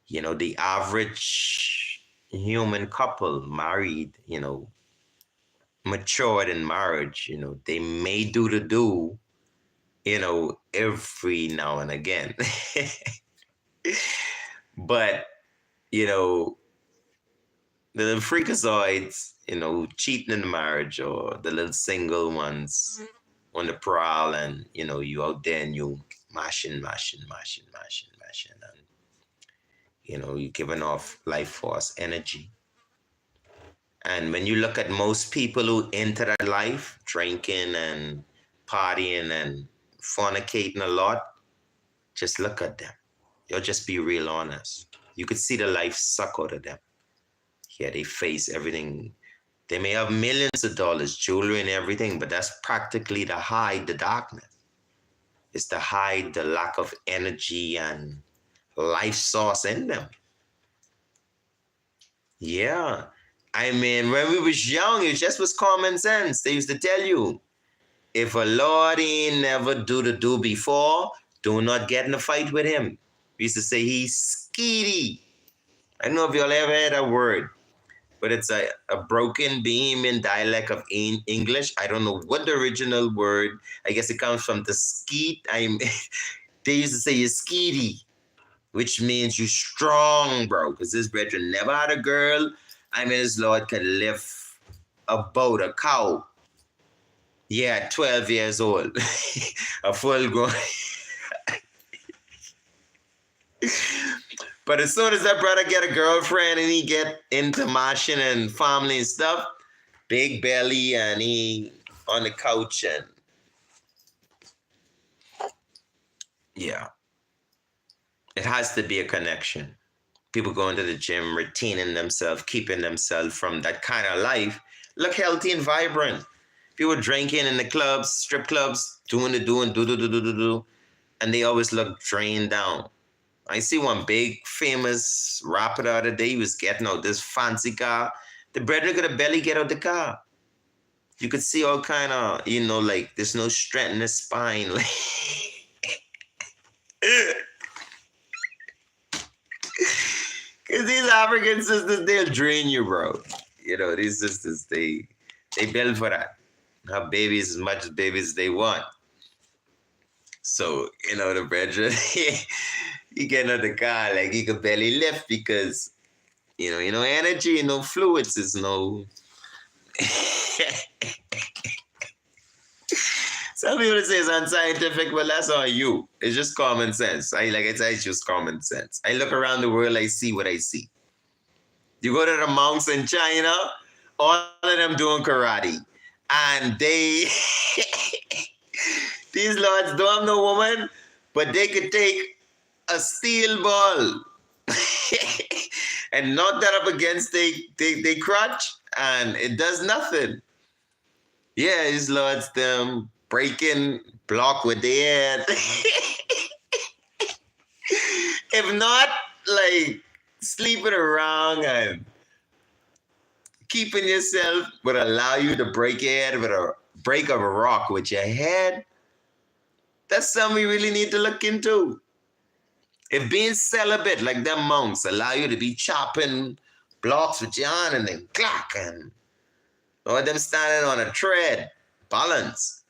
The average human couple married, matured in marriage, they may do the do, every now and again. But, you know, the freakazoids, cheating in the marriage, or the little single ones on the prowl, and, you out there and you mashing, mashing, mashing, mashing, mashing, and, you're giving off life force energy. And when you look at most people who enter that life, drinking and partying and fornicating a lot, just look at them. You'll just be real honest. You could see the life suck out of them. Yeah, they face everything. They may have millions of dollars, jewelry and everything, but that's practically to hide the darkness. It's to hide the lack of energy and life source in them. Yeah. I mean, when we was young, it just was common sense. They used to tell you, if a Lord ain't never do before, do not get in a fight with him. We used to say he's skeety. I don't know if y'all ever heard that word, but it's a broken Bahamian dialect of English. I don't know what the original word. I guess it comes from the skeet. They used to say you're skeety, which means you strong, bro. Because this brethren never had a girl. I mean, his Lord could lift a boat, a cow. Yeah, 12 years old. A full grown. But as soon as that brother get a girlfriend and he get into mashing and family and stuff, big belly, and he on the couch, and yeah, it has to be a connection. People going to the gym, retaining themselves, keeping themselves from that kind of life, look healthy and vibrant. People drinking in the clubs, strip clubs, doing, do, and they always look drained down. I see one big famous rapper the other day. He was getting out this fancy car. The brethren could barely get out the car. You could see all kind of, like there's no strength in the spine. Because these African sisters, they'll drain you, bro. These sisters, they build for that. Have babies as much as babies they want. So, the brethren, you get out the car, like you could barely lift because, energy, no fluids, is no. Some people say it's unscientific, but that's on you. It's just common sense. It's just common sense. I look around the world, I see what I see. You go to the monks in China, all of them doing karate. And these lords don't have no woman, but they could take a steel ball and knock that up against they crotch, and it does nothing. Yeah, these lords them breaking block with their head. If not, like sleeping around and keeping yourself would allow you to break your head with a break of a rock with your head. That's something we really need to look into. If being celibate like them monks allow you to be chopping blocks with your hand and then clack, and or them standing on a tread, balance.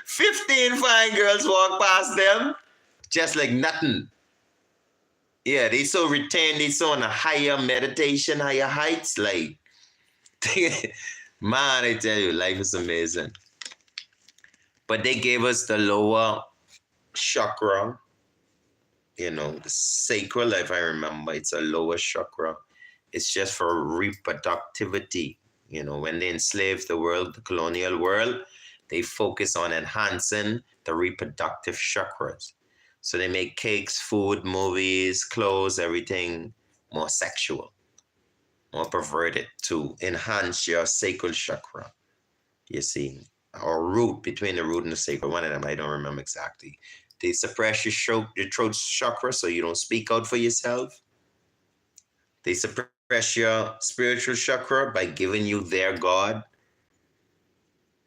15 fine girls walk past them just like nothing. Yeah, they so retained, they so on a higher meditation, higher heights. Like, man, I tell you, life is amazing. But they gave us the lower chakra, the sacral, if I remember, it's a lower chakra. It's just for reproductivity. When they enslaved the world, the colonial world, they focus on enhancing the reproductive chakras. So they make cakes, food, movies, clothes, everything more sexual, more perverted to enhance your sacral chakra. You see, or root, between the root and the sacral. One of them, I don't remember exactly. They suppress your throat chakra so you don't speak out for yourself. They suppress your spiritual chakra by giving you their God.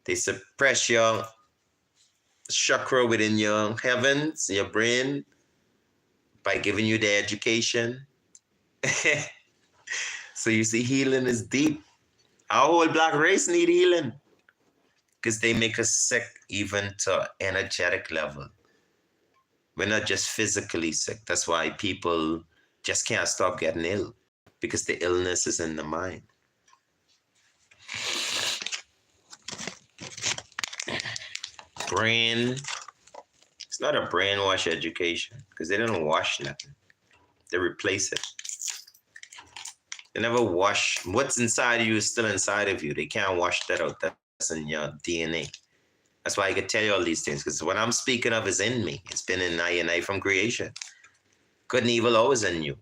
They suppress your chakra within your heavens, your brain, by giving you the education. So you see, healing is deep. Our whole black race need healing. because they make us sick even to energetic level. We're not just physically sick. That's why people just can't stop getting ill, because the illness is in the mind. Brain, it's not a brainwash education, because they don't wash nothing. They replace it. They never wash. What's inside of you is still inside of you. They can't wash that out. That's in your DNA. That's why I could tell you all these things, because what I'm speaking of is in me. It's been in I and I from creation. Good and evil always in you.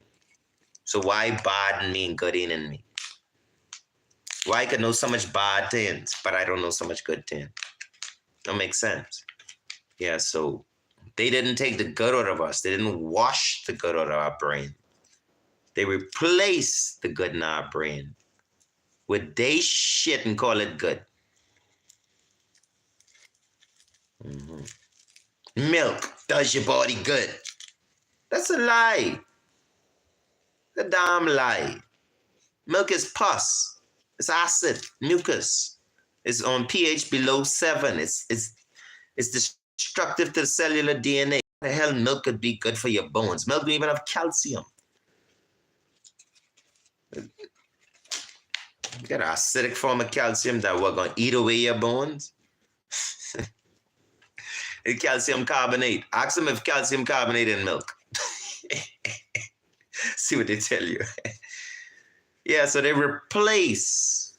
So why bad in me and good ain't in me? Why I could know so much bad things, but I don't know so much good things? That makes sense. Yeah, so they didn't take the good out of us. They didn't wash the good out of our brain. They replaced the good in our brain with they shit and call it good. Mm-hmm. Milk does your body good. That's a lie. A damn lie. Milk is pus. It's acid, mucus. It's on pH below 7. It's destructive to the cellular DNA. What the hell milk could be good for your bones? Milk don't even have calcium. You got an acidic form of calcium that we're going to eat away your bones. It's calcium carbonate. Ask them if calcium carbonate in milk. See what they tell you. Yeah, so they replace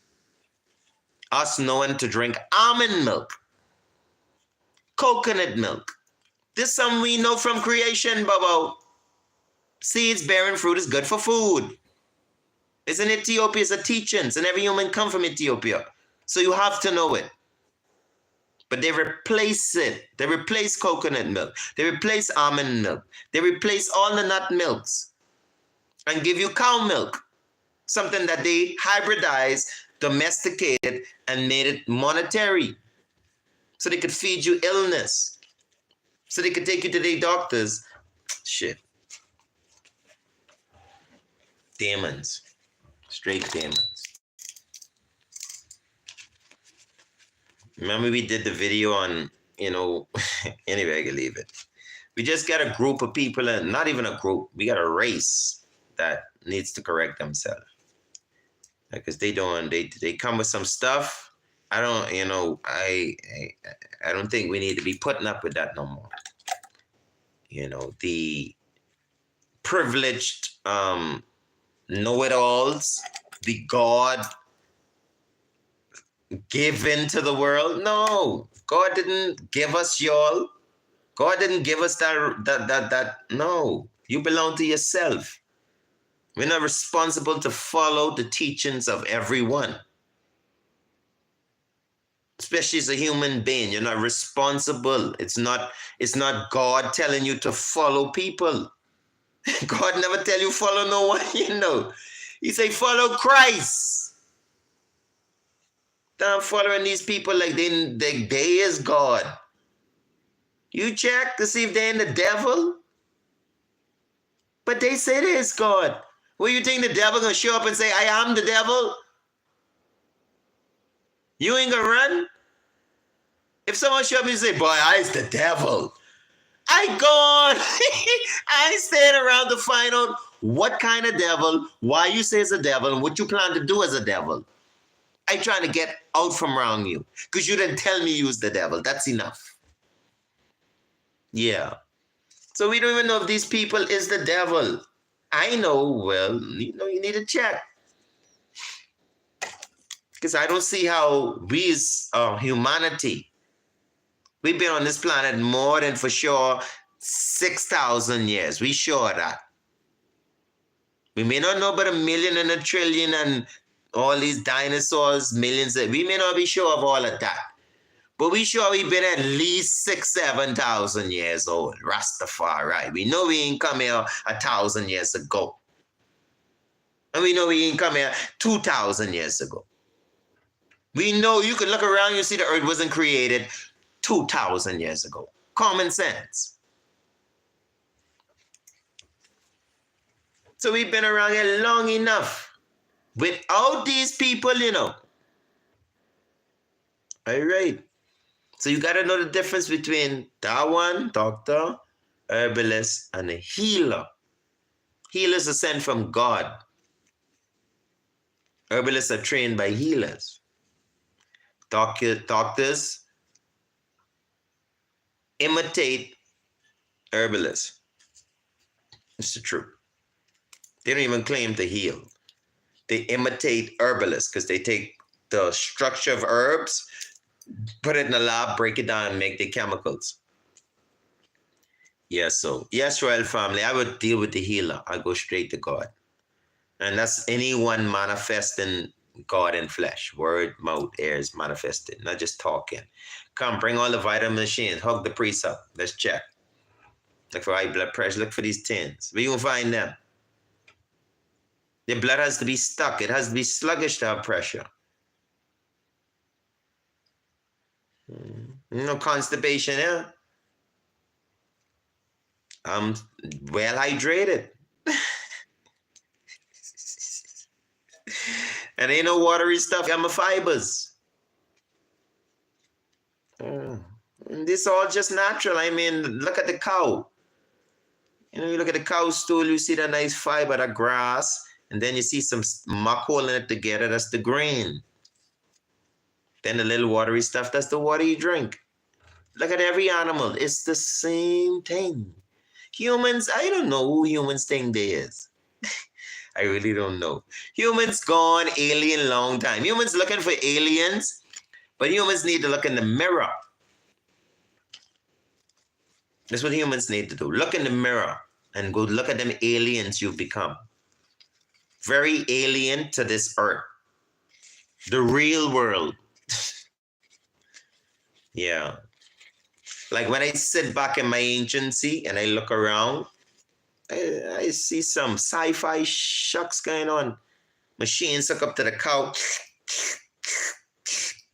us knowing to drink almond milk, coconut milk. This is something we know from creation, Bobo. Seeds bearing fruit is good for food. It's in Ethiopia, it's a teachings, and every human come from Ethiopia. So you have to know it. But they replace it. They replace coconut milk. They replace almond milk. They replace all the nut milks and give you cow milk. Something that they hybridized, domesticated, and made it monetary. So they could feed you illness. So they could take you to their doctors. Shit. Demons. Straight demons. Remember we did the video on, anyway, I can leave it. We just got a group of people, and not even a group, we got a race that needs to correct themselves. Because they come with some stuff. I don't think we need to be putting up with that no more. The privileged know-it-alls, the God given to the world. No, God didn't give us y'all. God didn't give us that. No, you belong to yourself. We're not responsible to follow the teachings of everyone. Especially as a human being, you're not responsible. It's not God telling you to follow people. God never tell you follow no one, He say follow Christ. Don't following these people like they is God. You check to see if they're in the devil. But they say they is God. Well, you think the devil gonna show up and say, I am the devil? You ain't gonna run? If someone show up and say, boy, I's the devil, I gone. I ain't staying around to find out what kind of devil, why you say it's a devil, and what you plan to do as a devil. I trying to get out from around you because you didn't tell me you was the devil. That's enough. Yeah. So we don't even know if these people is the devil. I know, well, you need to check. Because I don't see how we as humanity, we've been on this planet more than for sure 6,000 years. We sure of that. We may not know about 1 million and 1 trillion and all these dinosaurs, millions. We may not be sure of all of that. But we sure we've been at least 6,000-7,000 years old. Rastafari. We know we ain't come here 1,000 years ago. And we know we ain't come here 2,000 years ago. We know you could look around, you see the earth wasn't created 2,000 years ago. Common sense. So we've been around here long enough. Without these people, All right. So you got to know the difference between that one, doctor, herbalist, and a healer. Healers are sent from God. Herbalists are trained by healers. Doctors imitate herbalists. It's the truth. They don't even claim to heal. They imitate herbalists because they take the structure of herbs, put it in the lab, break it down, and make the chemicals. Yeah, so yes, royal family, I would deal with the healer. I go straight to God. And that's anyone manifesting God in flesh. Word, mouth, ears manifested, not just talking. Come, bring all the vitamin machines. Hug the priest up. Let's check. Look for high blood pressure. Look for these tins. Where you gonna find them? The blood has to be stuck. It has to be sluggish to have pressure. No constipation, yeah? I'm well hydrated. And ain't no watery stuff. I'm a fibers. This all just natural. I mean, look at the cow. You know, you look at the cow stool, you see the nice fiber, the grass, and then you see some muck holding it together. That's the grain. Then the little watery stuff, that's the water you drink. Look at every animal. It's the same thing. Humans, I don't know who humans think they is. I really don't know. Humans gone alien long time. Humans looking for aliens, but humans need to look in the mirror. That's what humans need to do. Look in the mirror and go look at them aliens you've become. Very alien to this earth. The real world. Yeah. Like when I sit back in my agency and I look around, I see some sci-fi shucks going on. Machines hook up to the cow.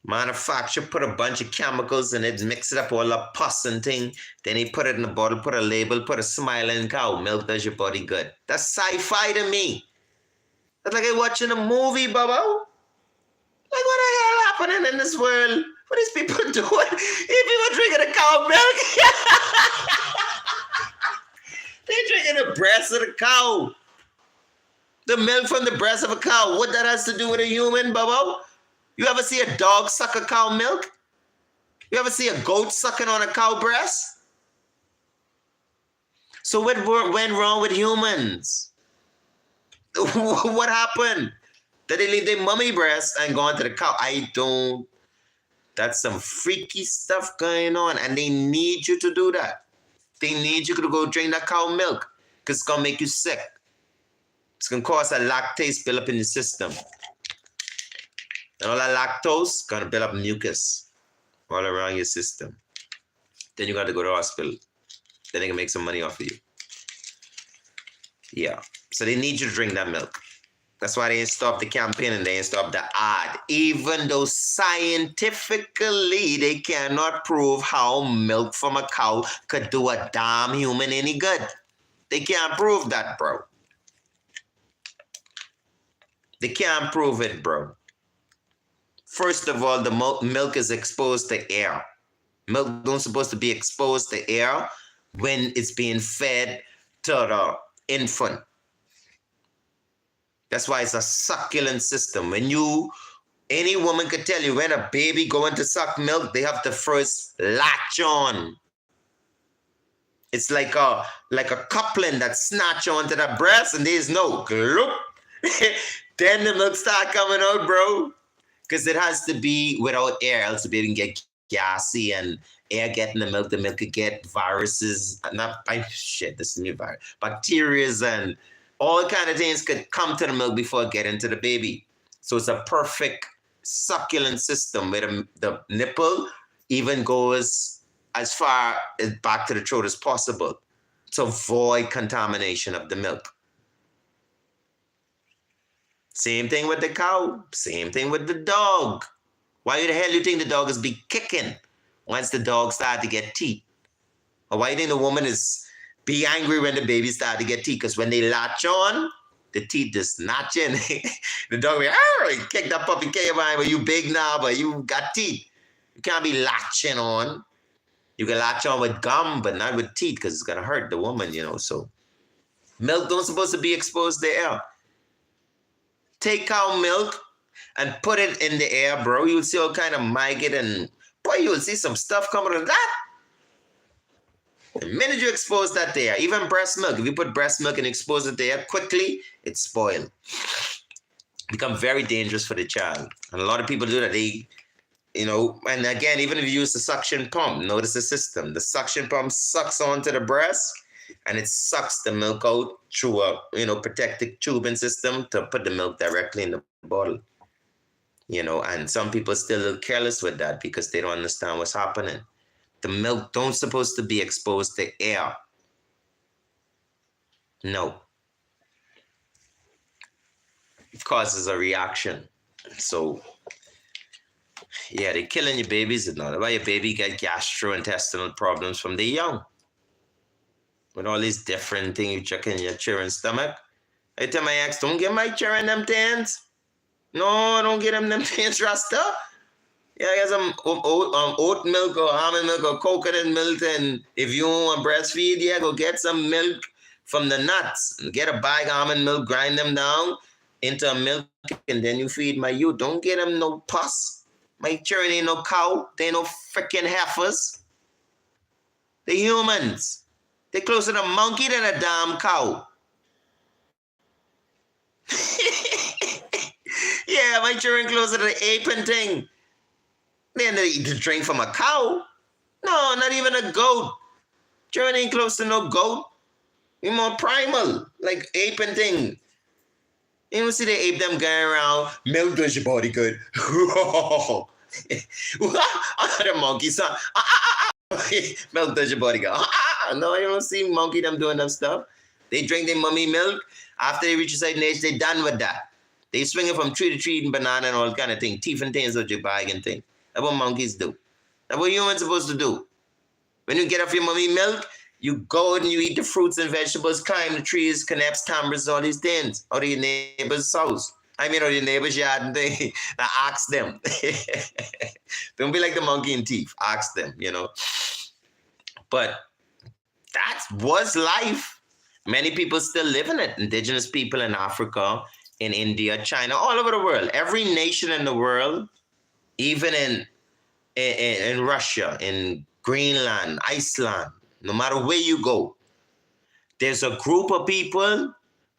Manufacturer put a bunch of chemicals in it, mix it up all the pus and thing. Then he put it in a bottle, put a label, put a smiling cow. Milk does your body good. That's sci-fi to me. That's like I watching a movie, Bubba. Like what the hell happening in this world? What is people doing? If people drinking the cow milk, they drinking the breast of the cow. The milk from the breast of a cow. What that has to do with a human, Bubba? You ever see a dog suck a cow milk? You ever see a goat sucking on a cow breast? So what went wrong with humans? What happened? Did they leave their mummy breast and go on to the cow? I don't. That's some freaky stuff going on. And they need you to do that. They need you to go drink that cow milk. Because it's going to make you sick. It's going to cause a lactase build up in the system. And all that lactose going to build up mucus all around your system. Then you got to go to the hospital. Then they can make some money off of you. Yeah. So they need you to drink that milk. That's why they ain't stop the campaign and they ain't stop the ad. Even though scientifically they cannot prove how milk from a cow could do a damn human any good. They can't prove that, bro. They can't prove it, bro. First of all, the milk is exposed to air. Milk don't supposed to be exposed to air when it's being fed to the infant. That's why it's a succulent system. Any woman could tell you when a baby going to suck milk, they have to first latch on. It's like a coupling that snatch onto the breast and there's no gloop. Then the milk start coming out, bro. Because it has to be without air, else the baby can get gassy and air getting the milk could get viruses. This is new virus. Bacteria and all kind of things could come to the milk before it get into the baby. So it's a perfect succulent system where the nipple even goes as far back to the throat as possible to avoid contamination of the milk. Same thing with the cow. Same thing with the dog. Why the hell do you think the dog is be kicking once the dog start to get teeth? Or why do you think the woman is be angry when the baby start to get teeth? Because when they latch on, the teeth just snatching. The dog be, kick that puppy, but you big now, but you got teeth. You can't be latching on. You can latch on with gum, but not with teeth because it's going to hurt the woman, So milk don't supposed to be exposed to air. Take cow milk and put it in the air, bro. You'll see all kind of maggot and, boy, you'll see some stuff coming out of that. The minute you expose that there, even breast milk, if you put breast milk and expose it there quickly, it's spoiled. Become very dangerous for the child. And a lot of people do that. They, and again, even if you use the suction pump, notice the system. The suction pump sucks onto the breast and it sucks the milk out through a, protective tubing system to put the milk directly in the bottle. And some people still a little careless with that because they don't understand what's happening. The milk don't supposed to be exposed to air. No. It causes a reaction. So, yeah, they're killing your babies and all. That's why your baby get gastrointestinal problems from the young. With all these different things you check in your children's stomach. I tell my ex, don't give my children them things. No, don't get them things, Rasta. Yeah, I got some oat milk or almond milk or coconut milk, and if you want to breastfeed, yeah, go get some milk from the nuts. Get a bag of almond milk, grind them down into a milk, and then you feed my youth. Don't get them no pus. My children ain't no cow. They ain't no freaking heifers. They humans. They closer to monkey than a damn cow. Yeah, my children closer to the ape and thing. They ain't eat the drink from a cow. No, not even a goat. Children ain't close to no goat. You're more primal, like ape and thing. You don't see the ape them going around, milk does your body good. The monkey son. Milk does your body good. No, you don't see monkey them doing that stuff. They drink their mummy milk. After they reach a certain age, they done with that. They swing it from tree to tree eating banana and all kind of thing. Teeth and things with your bag and thing. That's what monkeys do. That's what humans supposed to do. When you get off your mummy milk, you go and you eat the fruits and vegetables, climb the trees, connects tambers, all these things. Out of your neighbor's house. Out of your neighbor's yard and they ask them. Don't be like the monkey in teeth. Ask them, But that was life. Many people still live in it. Indigenous people in Africa, in India, China, all over the world. Every nation in the world, even in Russia, in Greenland, Iceland, no matter where you go, there's a group of people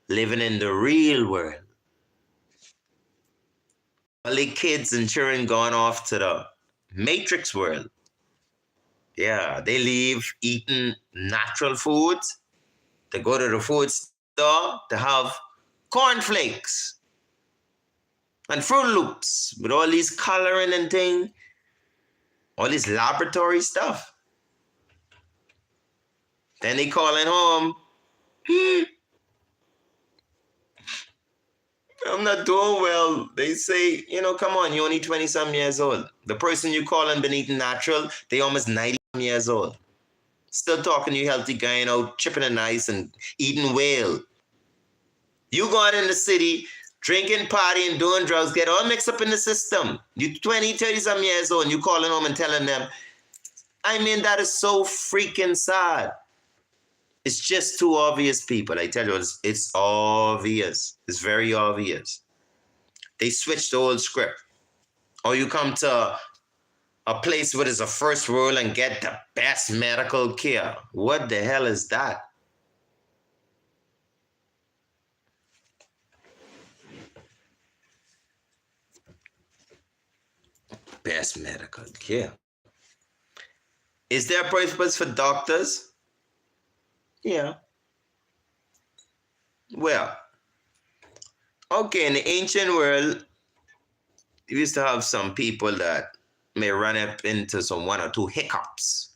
living in the real world. All the kids and children going off to the matrix world. Yeah, they leave eating natural foods. They go to the food store to have cornflakes and Fruit Loops with all these coloring and thing, all this laboratory stuff. Then they calling home, I'm not doing well. They say, come on, you're only 20-some years old. The person you calling been eating natural, they almost 90 years old. Still talking you healthy guy, chipping the ice and eating whale. You go out in the city, drinking, partying, doing drugs, get all mixed up in the system. You 20, 30-some years old, and you calling home and telling them, that is so freaking sad. It's just too obvious, people. I tell you, it's obvious. It's very obvious. They switched the whole script. Or you come to a place where there's a first world and get the best medical care. What the hell is that? Best medical care. Is there a purpose for doctors? Yeah. Well, okay, in the ancient world, you used to have some people that may run up into some 1 or 2 hiccups,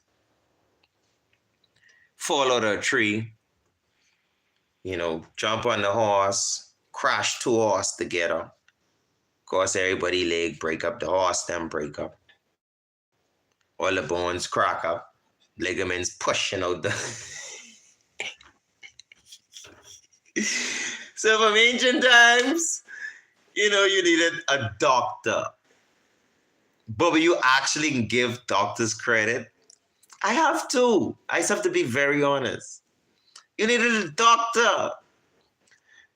fall out of a tree, jump on the horse, crash 2 horses together, cause everybody leg break up, the horse them break up, all the bones crack up, ligaments pushing out the... So from ancient times, you needed a doctor. But will you actually give doctors credit? I have to. I just have to be very honest. You need a doctor.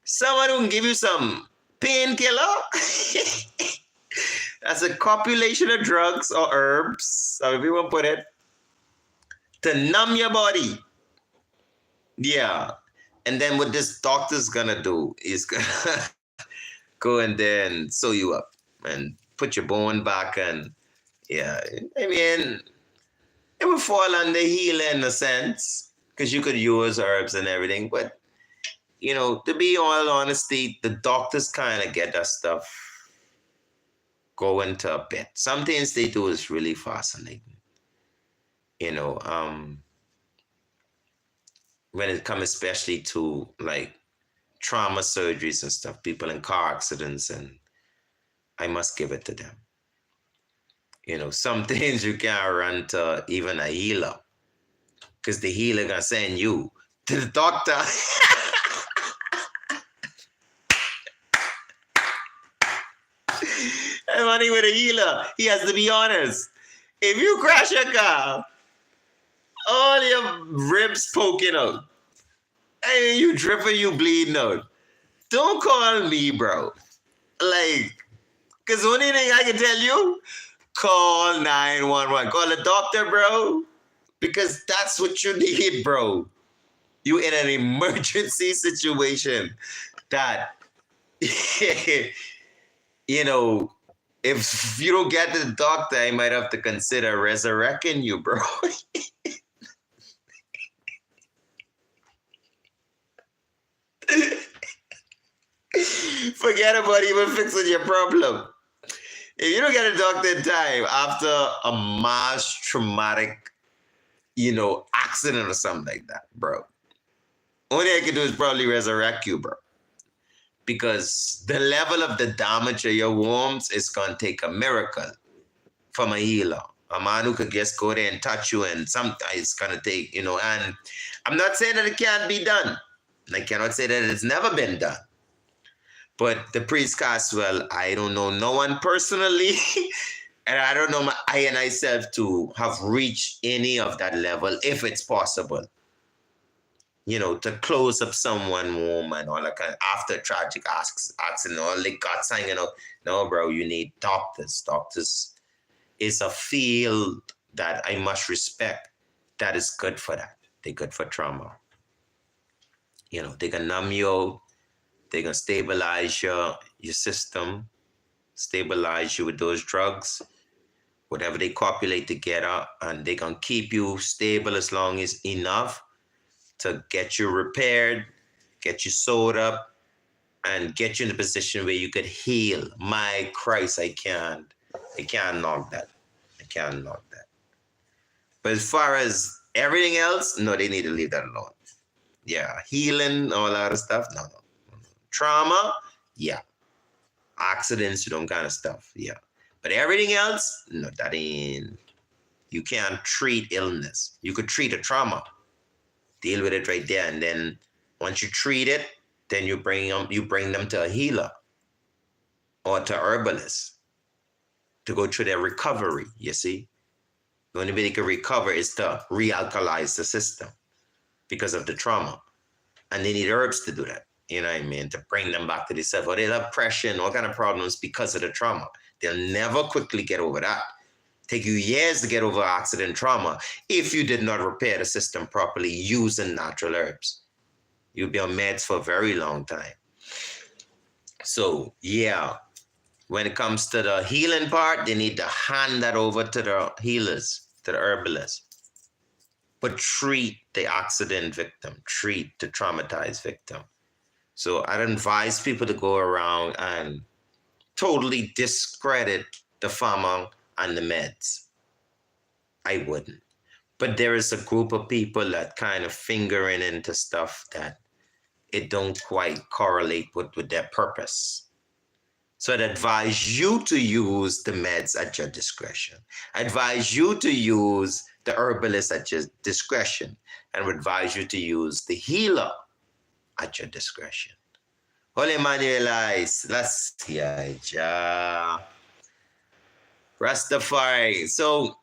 Someone who can give you some painkiller. That's a copulation of drugs or herbs, however you want to put it, to numb your body. Yeah. And then what this doctor's gonna do is gonna go and then sew you up and put your bone back and yeah. I mean, it would fall under healing in a sense because you could use herbs and everything. But, to be all honesty, the doctors kind of get that stuff going to a bit. Some things they do is really fascinating. You know, when it comes especially to like trauma surgeries and stuff, people in car accidents, and I must give it to them. Some things you can't run to even a healer because the healer gonna send you to the doctor. And money with a healer, he has to be honest. If you crash your car, all your ribs poking out, and you dripping, you bleeding out, don't call me, bro. Like, because only thing I can tell you, call 911. Call the doctor, bro. Because that's what you need, bro. You in an emergency situation that, if you don't get to the doctor, I might have to consider resurrecting you, bro. Forget about even fixing your problem. If you don't get a doctor in time after a mass traumatic, accident or something like that, bro, only I can do is probably resurrect you, bro. Because the level of the damage of your wounds is going to take a miracle from a healer. A man who could just go there and touch you, and sometimes it's going to take, and I'm not saying that it can't be done. I cannot say that it's never been done. But the priest Caswell, I don't know no one personally, and I don't know I and myself to have reached any of that level, if it's possible. To close up someone womb and all that kind of, after tragic accident, all the guts hanging out. No, bro, you need doctors. Doctors is a field that I must respect. That is good for that. They're good for trauma. They can numb you out. They can stabilize your system, stabilize you with those drugs, whatever they copulate together, and they can keep you stable as long as enough to get you repaired, get you sewed up, and get you in a position where you could heal. My Christ, I can't knock that. I can't knock that. But as far as everything else, no, they need to leave that alone. Yeah, healing, all that other stuff, no. Trauma, yeah. Accidents, them kind of stuff, yeah. But everything else, no, that ain't. You can't treat illness. You could treat a trauma. Deal with it right there, and then once you treat it, then you bring them to a healer or to herbalist to go through their recovery. You see, the only way they can recover is to realkalize the system because of the trauma, and they need herbs to do that. You know what I mean? To bring them back to the self. Or they'll have depression, all kind of problems because of the trauma. They'll never quickly get over that. Take you years to get over accident trauma if you did not repair the system properly using natural herbs. You'll be on meds for a very long time. So, yeah, when it comes to the healing part, they need to hand that over to the healers, to the herbalists. But treat the accident victim, treat the traumatized victim. So I'd advise people to go around and totally discredit the pharma and the meds. I wouldn't. But there is a group of people that kind of fingering into stuff that it don't quite correlate with their purpose. So I'd advise you to use the meds at your discretion. I advise you to use the herbalist at your discretion. And would advise you to use the healer at your discretion. Holy Emmanuel, let's see. Rastafari. So,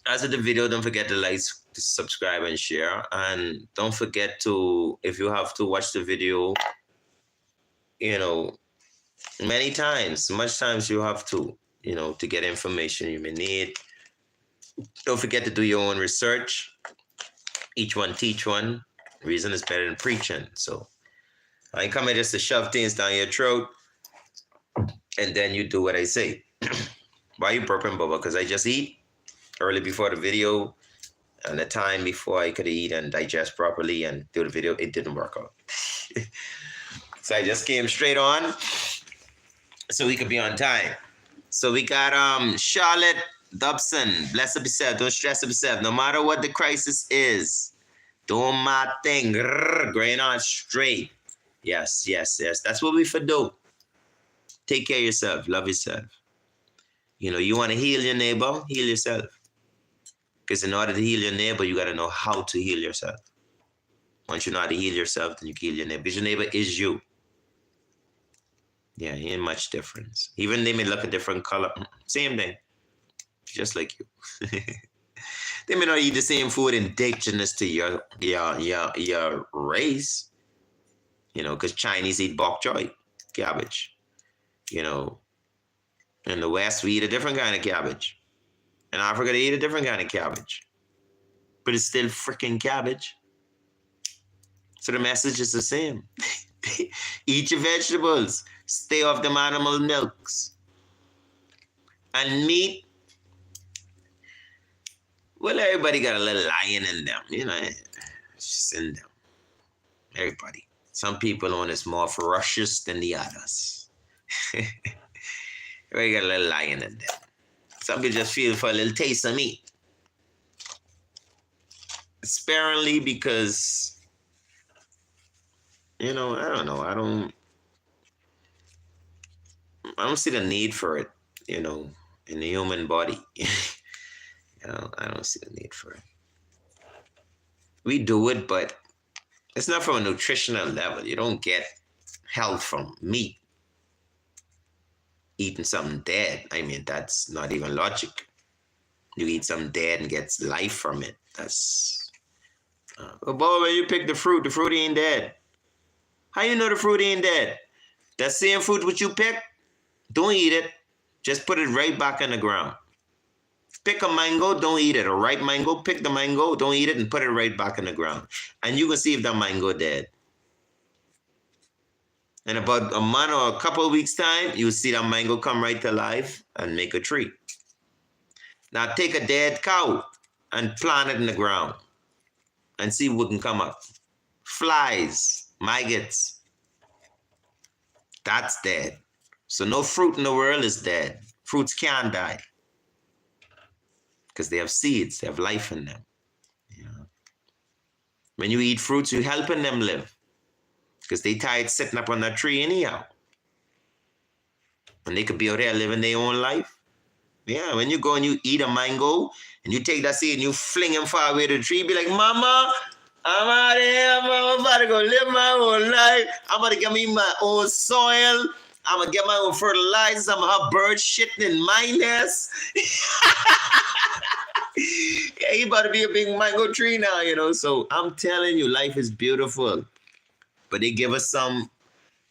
as of the video, don't forget to like, to subscribe, and share. And don't forget to, if you have to, watch the video, many times, much times you have to, to get information you may need. Don't forget to do your own research. Each one teach one. Reason is better than preaching. So I ain't coming just to shove things down your throat and then you do what I say. Why you burping, Bubba? Because I just eat early before the video, and the time before I could eat and digest properly and do the video, it didn't work out. So I just came straight on so we could be on time. So we got Charlotte Dobson. Bless up yourself. Don't stress up yourself. No matter what the crisis is, doing my thing. Going on straight. Yes. That's what we for do. Take care of yourself. Love yourself. You want to heal your neighbor, heal yourself. Because in order to heal your neighbor, you got to know how to heal yourself. Once you know how to heal yourself, then you can heal your neighbor. Because your neighbor is you. Yeah, ain't much difference. Even they may look a different color. Same thing. Just like you. They may not eat the same food indigenous to your race. Because Chinese eat bok choy, cabbage. In the West, we eat a different kind of cabbage. In Africa, they eat a different kind of cabbage. But it's still freaking cabbage. So the message is the same. Eat your vegetables. Stay off them animal milks. And meat, well, everybody got a little lion in them. It's just in them. Everybody. Some people on is more ferocious than the others. Everybody got a little lion in them. Some people just feel for a little taste of meat. Sparingly, because, I don't know. I don't see the need for it, in the human body. I don't see the need for it. We do it, but it's not from a nutritional level. You don't get health from meat. Eating something dead, that's not even logic. You eat something dead and gets life from it. That's... but when you pick the fruit ain't dead. How you know the fruit ain't dead? That same fruit which you pick, don't eat it. Just put it right back in the ground. Pick a mango, don't eat it. A ripe mango, pick the mango, don't eat it, and put it right back in the ground. And you can see if that mango dead. In about a month or a couple of weeks' time, you'll see that mango come right to life and make a tree. Now take a dead cow and plant it in the ground and see what can come up. Flies, maggots. That's dead. So no fruit in the world is dead. Fruits can't die. Because they have seeds, they have life in them. When you eat fruits, you're helping them live. Because they tired sitting up on that tree anyhow. And they could be out there living their own life. Yeah, when you go and you eat a mango, and you take that seed and you fling him far away to the tree, be like, Mama, I'm out of here, I'm about to go live my own life. I'm about to get me my own soil. I'm going to get my own fertilizers. I'm going to have birds shitting in my nest. Yeah, he about to be a big mango tree now, So I'm telling you, life is beautiful. But they give us some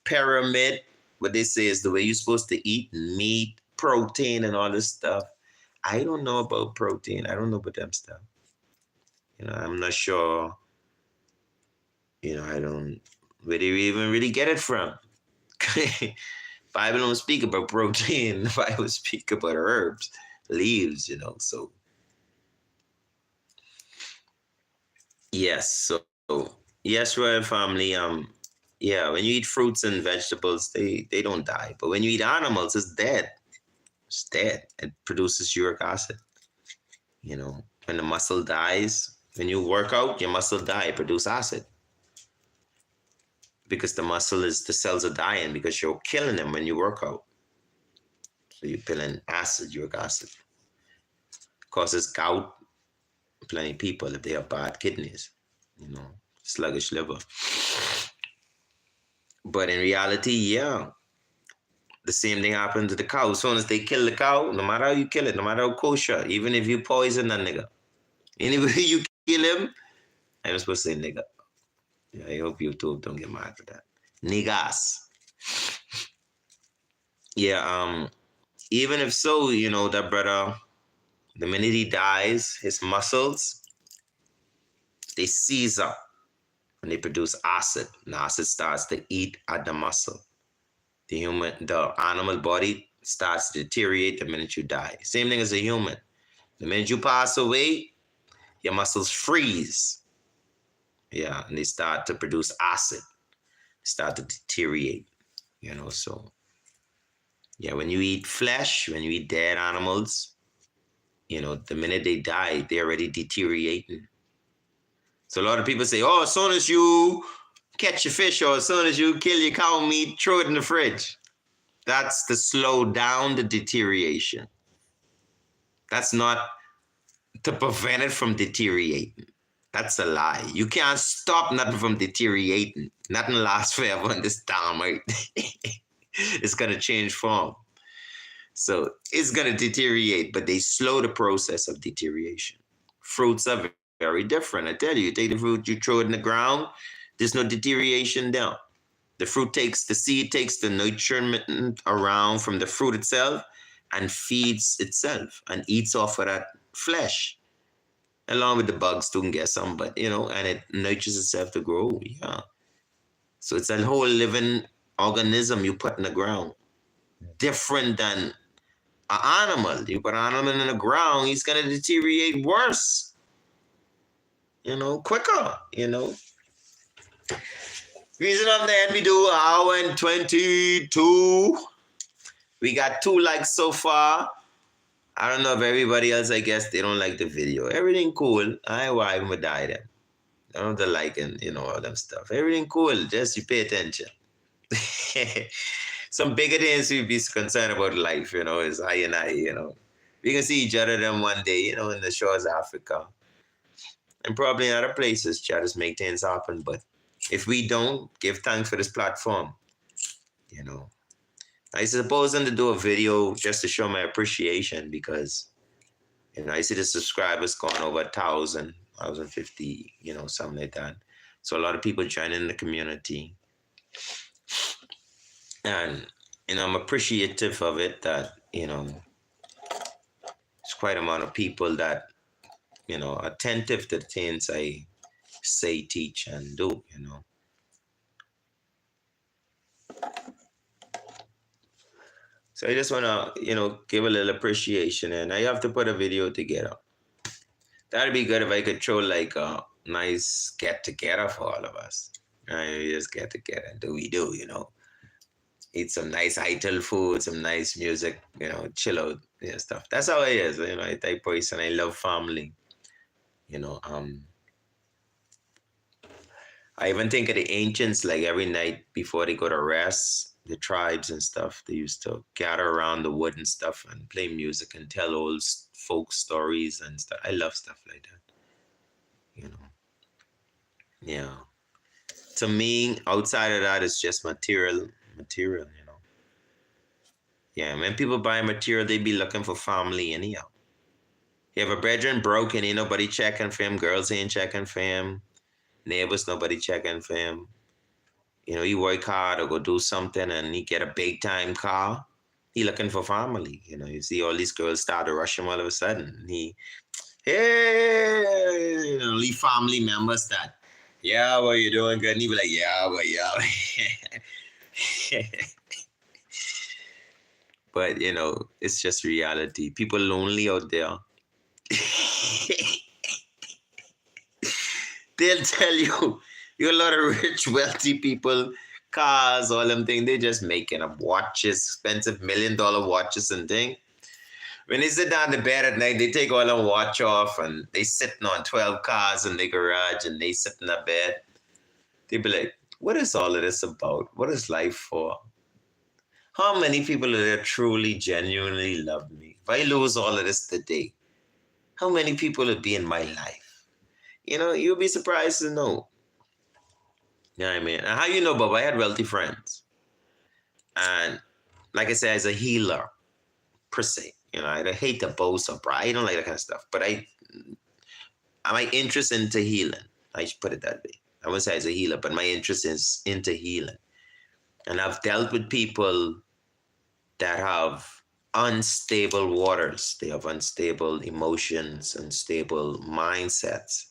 pyramid. What they say is the way you're supposed to eat meat, protein, and all this stuff. I don't know about protein. I don't know about them stuff. I'm not sure. I don't. Where do you even really get it from? Bible don't speak about protein. The Bible speak about herbs, leaves. So yes. So yes, royal family. Yeah, when you eat fruits and vegetables, they don't die. But when you eat animals, it's dead. It's dead. It produces uric acid. When the muscle dies, when you work out, your muscle die, produce acid. Because the cells are dying because you're killing them when you work out. So you're pulling acid, uric acid. Causes gout. Plenty of people if they have bad kidneys, sluggish liver. But in reality, yeah, The same thing happened to the cow. As soon as they kill the cow, no matter how you kill it, no matter how kosher, even if you poison that nigga, anyway you kill him, I'm supposed to say nigga. Yeah, I hope YouTube don't get mad for that. Niggas. Yeah, even if so, that brother, the minute he dies, his muscles, they seize up and they produce acid. And acid starts to eat at the muscle. The animal body starts to deteriorate the minute you die. Same thing as a human. The minute you pass away, your muscles freeze. Yeah, and they start to produce acid, start to deteriorate, so yeah, when you eat flesh, when you eat dead animals, the minute they die, they're already deteriorating. So a lot of people say, oh, as soon as you catch a fish or as soon as you kill your cow meat, throw it in the fridge. That's to slow down the deterioration. That's not to prevent it from deteriorating. That's a lie. You can't stop nothing from deteriorating. Nothing lasts forever in this time, right? It's going to change form. So it's going to deteriorate, but they slow the process of deterioration. Fruits are very different. I tell you, take the fruit, you throw it in the ground, there's no deterioration down. The seed takes the nutriment around from the fruit itself and feeds itself and eats off of that flesh, along with the bugs too, can get some, but and it nurtures itself to grow. Yeah. So it's a whole living organism you put in the ground. Different than an animal. You put an animal in the ground, he's gonna deteriorate worse. Quicker, Reason of the end, we do 1:22. We got 2 likes so far. I don't know if everybody else, I guess they don't like the video. Everything cool. I why I'm gonna die them. I don't have to like and all them stuff. Everything cool. Just you pay attention. Some bigger things we be concerned about life, is I and I, We can see each other then one day, in the shores of Africa. And probably in other places, try to make things happen. But if we don't, give thanks for this platform. I suppose to do a video just to show my appreciation because, I see the subscribers going over 1,000, 1,050, something like that. So a lot of people joining the community. And, I'm appreciative of it that, it's quite a amount of people that, attentive to the things I say, teach, and do, So I just want to, give a little appreciation, and I have to put a video together. That'd be good if I could throw like a nice get together for all of us. We just get together and do we do, Eat some nice ital food, some nice music, chill out, stuff. That's how it is, I type person. I love family, I even think of the ancients, like every night before they go to rest, the tribes and stuff, they used to gather around the wood and stuff and play music and tell old folk stories and stuff. I love stuff like that. Yeah. To me, outside of that, it's just material. Yeah, when people buy material, they be looking for family anyhow. You have a brethren broken, ain't nobody checking for him. Girls ain't checking for him. Neighbors, nobody checking for him. He work hard or go do something and he get a big time car. He looking for family. You see all these girls start to rush him all of a sudden. Hey, only family members that, yeah, what you doing good? And he be like, yeah, but yeah. But, it's just reality. People lonely out there. They'll tell you a lot of rich, wealthy people, cars, all them things, they just making up watches, expensive $1 million watches and things. When they sit down to bed at night, they take all them watch off and they sitting on 12 cars in their garage and they sit in their bed. They be like, what is all of this about? What is life for? How many people are there truly, genuinely love me? If I lose all of this today, how many people would be in my life? You'll be surprised to know. You know what I mean? And how Bob? I had wealthy friends. And like I said, as a healer per se. You know, I hate to boast or brag. I don't like that kind of stuff. But my interest into healing. I should put it that way. I wouldn't say as a healer, but my interest is into healing. And I've dealt with people that have unstable waters. They have unstable emotions, unstable mindsets,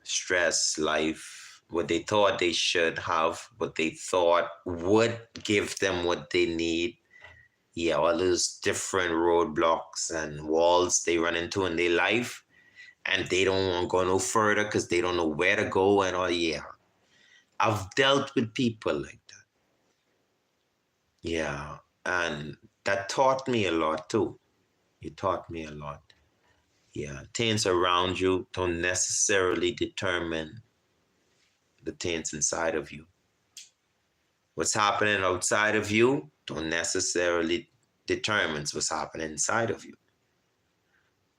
stress, life, what they thought they should have, what they thought would give them what they need. Yeah, all those different roadblocks and walls they run into in their life, and they don't want to go no further because they don't know where to go and all. Yeah, I've dealt with people like that. Yeah, and that taught me a lot too. It taught me a lot. Yeah, things around you don't necessarily determine the things inside of you. What's happening outside of you don't necessarily determines what's happening inside of you.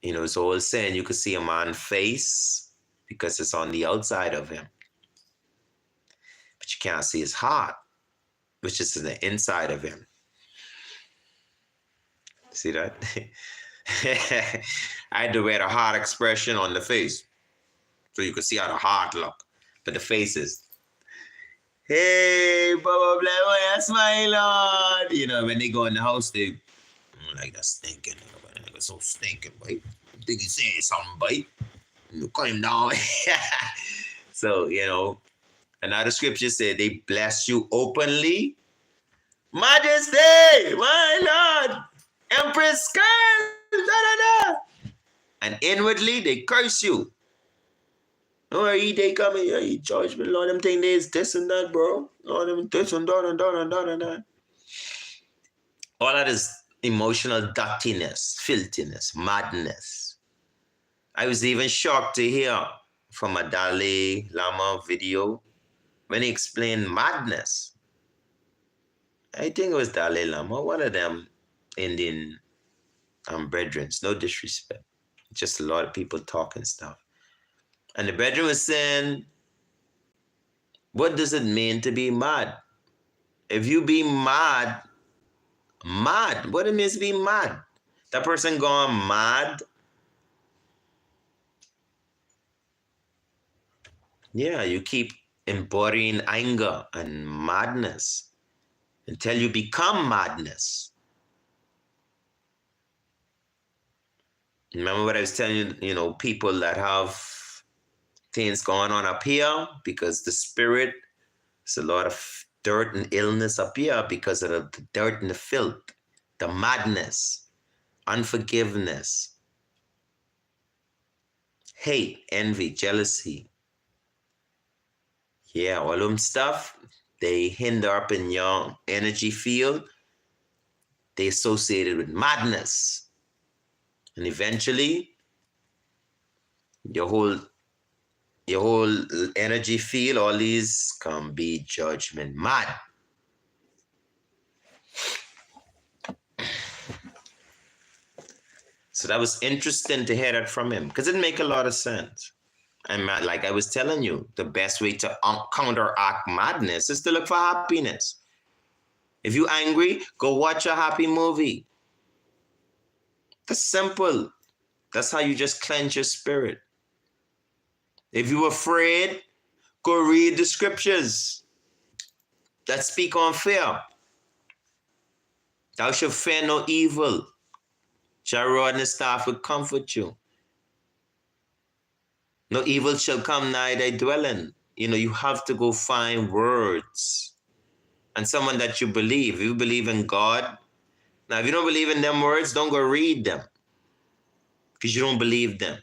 You know, it's always saying you could see a man's face because it's on the outside of him, but you can't see his heart, which is in the inside of him. See that? I had to wear the heart expression on the face so you could see how the heart look, but the face is, hey, blah, blah, blah, that's my Lord. You know, when they go in the house, they like that stinking. Nigga, so stinking, boy. Think he saying something, boy. You cut him down. So, you know, another scripture said they bless you openly. Majesty, my Lord, Empress curse, da da da. And inwardly they curse you. Oh, they come in here, he judge me, Lord, them think there's this and that, bro. Lord, them this and that and that and that and that. All that is emotional dirtiness, filthiness, madness. I was even shocked to hear from a Dalai Lama video when he explained madness. I think it was Dalai Lama, one of them Indian brethren, no disrespect. Just a lot of people talking stuff. And the brethren was saying, what does it mean to be mad? If you be mad, what it means to be mad? That person gone mad? Yeah, you keep embodying anger and madness until you become madness. Remember what I was telling you, you know, people that have things going on up here because the spirit, there's a lot of dirt and illness up here because of the dirt and the filth, the madness, unforgiveness, hate, envy, jealousy. Yeah, all them stuff, they hinder up in your energy field. They associated with madness. And eventually, your whole energy field, all these can be judgment mad. So that was interesting to hear that from him because it make a lot of sense. And like I was telling you, the best way to counteract madness is to look for happiness. If you're angry, go watch a happy movie. That's simple. That's how you just cleanse your spirit. If you're afraid, go read the scriptures that speak on fear. Thou shalt fear no evil. Shall rod and staff will comfort you. No evil shall come nigh thy dwelling. You know, you have to go find words. And someone that you believe. If you believe in God. Now, if you don't believe in them words, don't go read them. Because you don't believe them.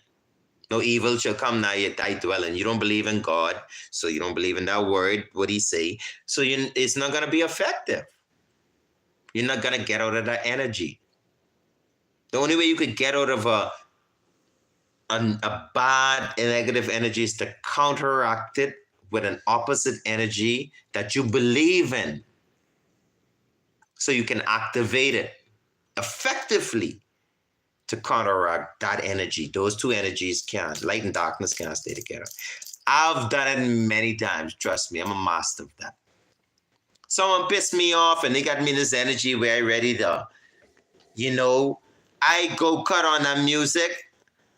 No evil shall come nigh thy dwelling. You don't believe in God. So you don't believe in that word, what he say. So it's not going to be effective. You're not going to get out of that energy. The only way you could get out of a bad negative energy is to counteract it with an opposite energy that you believe in. So you can activate it effectively to counteract that energy. Those two energies can't. Light and darkness can't stay together. I've done it many times. Trust me, I'm a master of that. Someone pissed me off and they got me this energy where I ready to, I go cut on that music.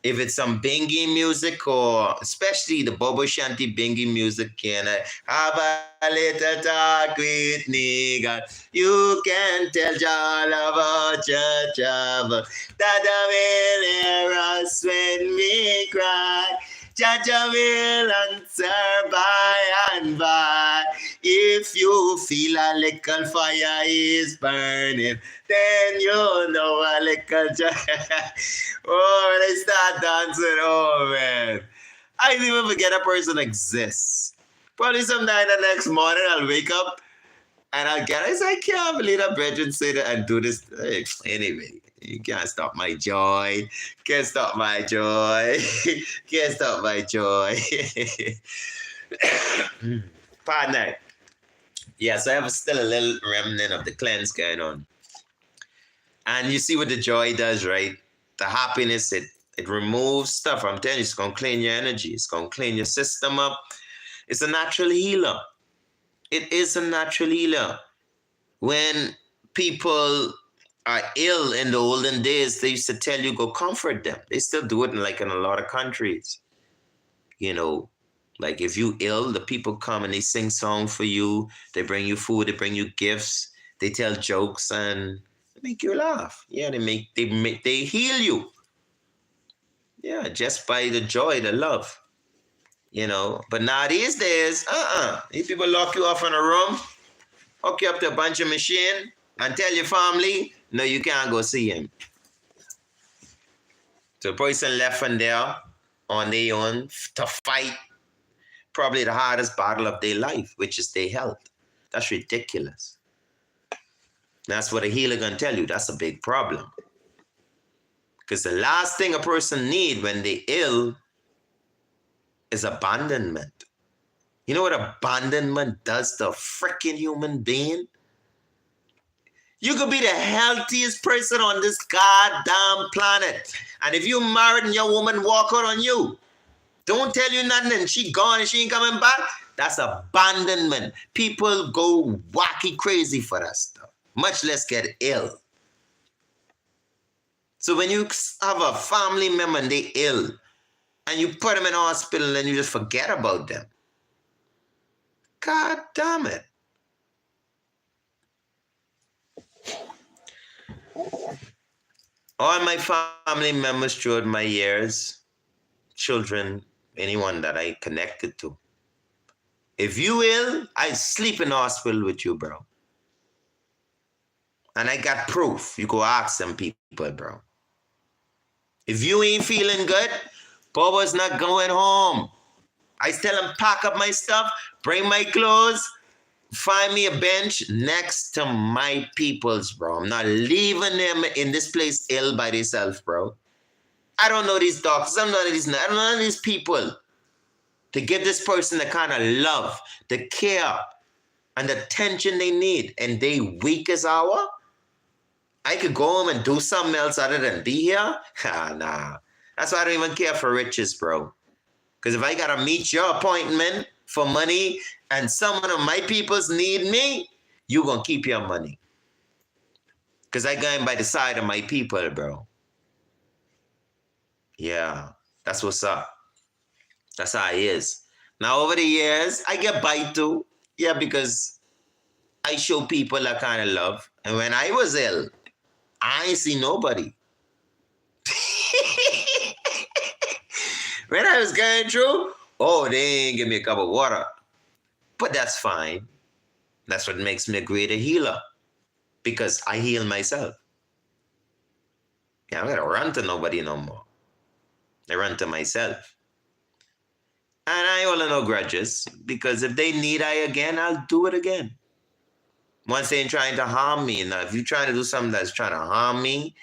If it's some bingy music or especially the Bobo Shanti bingy music, can I have a little talk with nigga? You can tell John about your trouble. Dada will hear us when we cry. Jaja will answer by and by. If you feel a little fire is burning, then you know a little oh, when I start dancing, oh man. I didn't even forget a person exists. Probably sometime the next morning I'll wake up and I'll get it. I say, I can't believe that Brethren say that and do this. Hey, anyway, you can't stop my joy. Can't stop my joy. Can't stop my joy. Pardon that. Yeah, so I have still a little remnant of the cleanse going on. And you see what the joy does, right? The happiness, it removes stuff. I'm telling you, it's going to clean your energy. It's going to clean your system up. It's a natural healer. It is a natural healer. When people are ill in the olden days, they used to tell you go comfort them. They still do it in a lot of countries. Like if you ill, the people come and they sing songs for you. They bring you food. They bring you gifts. They tell jokes and they make you laugh. Yeah, they heal you. Yeah, just by the joy, the love. But now these days, these people lock you off in a room, hook you up to a bunch of machine, and tell your family, no, you can't go see him. So a person left from there on their own to fight probably the hardest battle of their life, which is their health. That's ridiculous. That's what a healer gonna tell you. That's a big problem. Because the last thing a person need when they're ill is abandonment. You know what abandonment does to a freaking human being? You could be the healthiest person on this goddamn planet. And if you married and your woman walk out on you, don't tell you nothing and she gone and she ain't coming back, that's abandonment. People go wacky crazy for that stuff, much less get ill. So when you have a family member and they ill, and you put them in hospital and you just forget about them, God damn it. All my family members throughout my years, children, anyone that I connected to, if you ill, I sleep in the hospital with you, bro. And I got proof. You go ask them people, bro. If you ain't feeling good, Bobo's not going home. I tell him pack up my stuff, bring my clothes, find me a bench next to my peoples, bro. I'm not leaving them in this place ill by themselves, bro. I don't know these doctors. I don't know these people to give this person the kind of love, the care, and the attention they need. And they weak as hour. I could go home and do something else other than be here. Nah. That's why I don't even care for riches, bro. Because if I gotta meet your appointment for money and someone of my peoples need me, you gonna keep your money. Because I going by the side of my people, bro. Yeah, that's what's up. That's how it is. Now, over the years, I get bite too. Yeah, because I show people that kind of love. And when I was ill, I ain't see nobody. When I was going through, they ain't give me a cup of water. But that's fine. That's what makes me a greater healer. Because I heal myself. Yeah, I'm going to run to nobody no more. I run to myself. And I hold no grudges. Because if they need I again, I'll do it again. Once they ain't trying to harm me. Now, if you're trying to do something that's trying to harm me,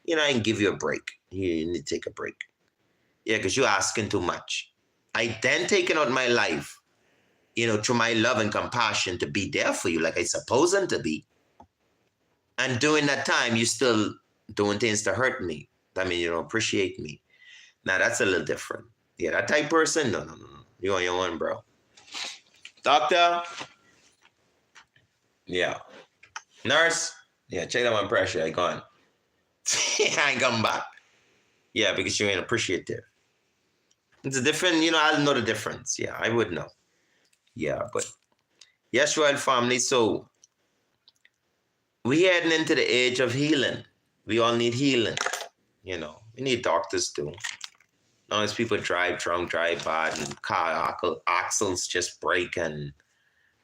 I can give you a break. You need to take a break. Yeah, because you're asking too much. I then taken out my life, through my love and compassion to be there for you like I suppose them to be. And during that time, you still doing things to hurt me. That means you don't appreciate me. Now, that's a little different. Yeah, that type person, no. You're on your own, bro. Doctor, Yeah. Nurse, yeah, check that one pressure. I gone. I ain't come back. Yeah, because you ain't appreciative. It's a different, I'll know the difference. Yeah, I would know. Yeah, but yes, royal family. So we heading into the age of healing. We all need healing. We need doctors too. Long as people drive drunk, drive bad, and car axles just break and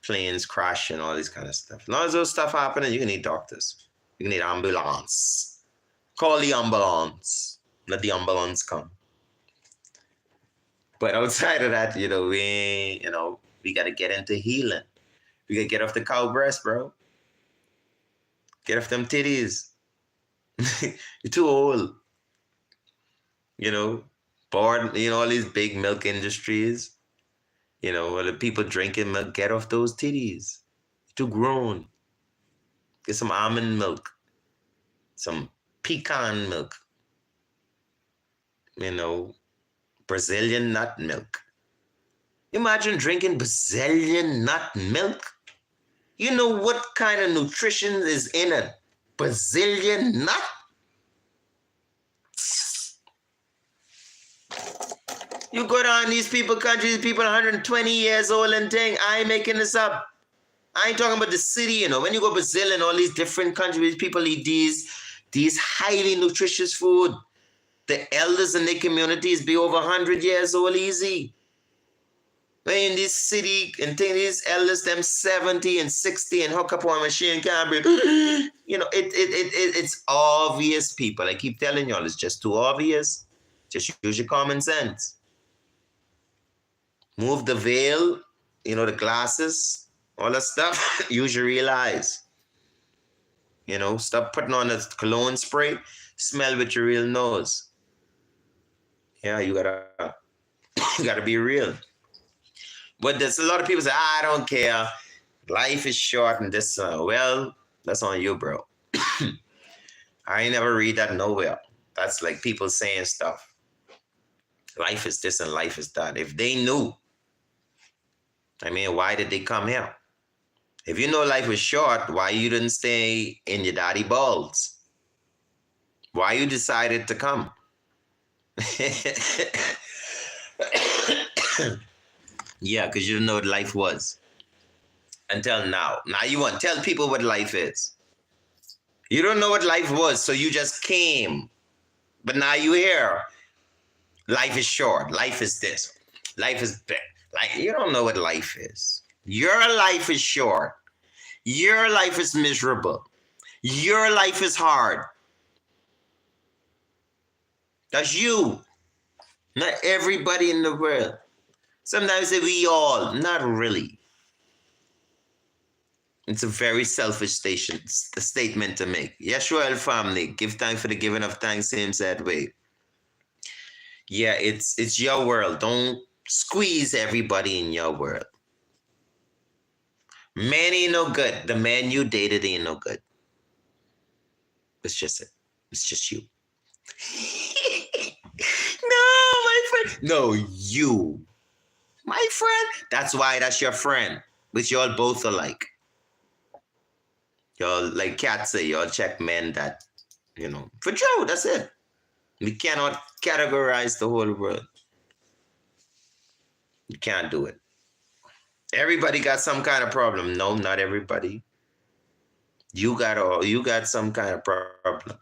planes crash and all this kind of stuff. As long as those stuff happening, you can need doctors. You can need ambulance. Call the ambulance. Let the ambulance come. But outside of that, we got to get into healing. We got to get off the cow breast, bro. Get off them titties. You're too old. Bored, all these big milk industries. The people drinking milk, get off those titties. You're too grown. Get some almond milk. Some pecan milk. Brazilian nut milk. Imagine drinking Brazilian nut milk. You know what kind of nutrition is in a Brazilian nut? You go down these countries, people 120 years old and thing. I ain't making this up. I ain't talking about the city, When you go Brazil and all these different countries, people eat these highly nutritious food. The elders in their communities be over 100 years old easy. When in this city and think these elders, them 70 and 60 and hook up on a machine can't breathe. It's obvious, people. I keep telling y'all, it's just too obvious. Just use your common sense. Move the veil, the glasses, all that stuff. Use your real eyes. Stop putting on a cologne spray. Smell with your real nose. Yeah, you gotta be real. But there's a lot of people say, I don't care. Life is short and this. Well, that's on you, bro. I ain't never read that nowhere. That's like people saying stuff. Life is this and life is that. If they knew, why did they come here? If you know life was short, why you didn't stay in your daddy balls? Why you decided to come? Yeah, because you didn't know what life was. Until now. Now you want to tell people what life is. You don't know what life was, so you just came. But now you here. Life is short. Life is this. Life is big. You don't know what life is. Your life is short. Your life is miserable. Your life is hard. That's you. Not everybody in the world. Sometimes say we all. Not really. It's a very selfish statement to make. Yeshua family, give thanks for the giving of thanks, same said way. Yeah, it's your world. Don't squeeze everybody in your world. Men ain't no good. The man you dated ain't no good. It's just it. It's just you. No, my friend. No, you. My friend. That's why that's your friend. But y'all both alike. Y'all, like cats say, y'all check men that, for true, that's it. We cannot categorize the whole world. You can't do it. Everybody got some kind of problem. No, not everybody. You got some kind of problem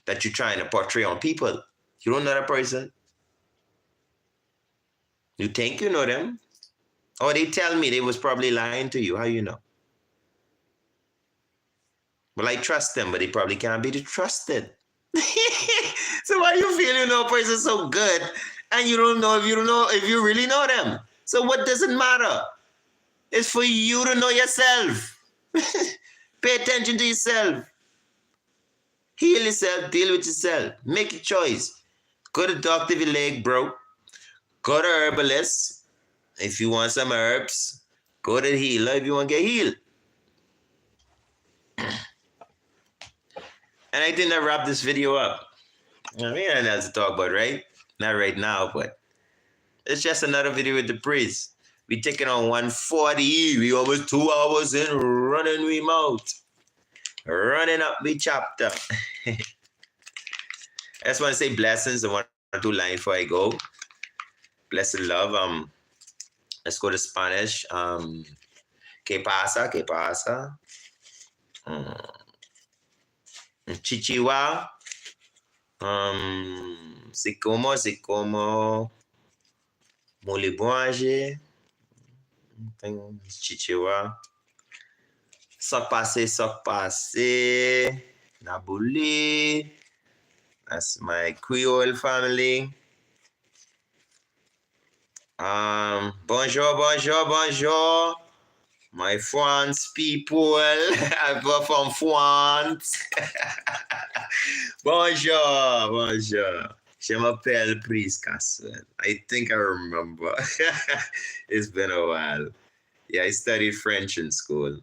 that you're trying to portray on people. You don't know that person. You think you know them. Or they tell me they was probably lying to you. How you know? Well, I trust them, but they probably can't be trusted. So why you feel you know a person so good and you don't know if you really know them? So what does it matter? It's for you to know yourself. Pay attention to yourself. Heal yourself, deal with yourself. Make a choice. Go to doctor if your leg broke. Go to herbalist if you want some herbs. Go to the healer if you want to get healed. And I think that wrap this video up. I know to talk about, right? Not right now, but it's just another video with the priest. We taking on 140. We almost 2 hours in running we mouth. Running up the chapter. I just want to say blessings. The 1 or 2 lines before I go. Blessed love. Let's go to Spanish. ¿Qué pasa? ¿Qué pasa? Chichiwa. C'est como. Molibuanje. Chichiwa. Sok passe. Nabuli. That's my Creole family. Bonjour. My France people. I'm from France. Bonjour. Je m'appelle Priscaswell. I think I remember. It's been a while. Yeah, I studied French in school.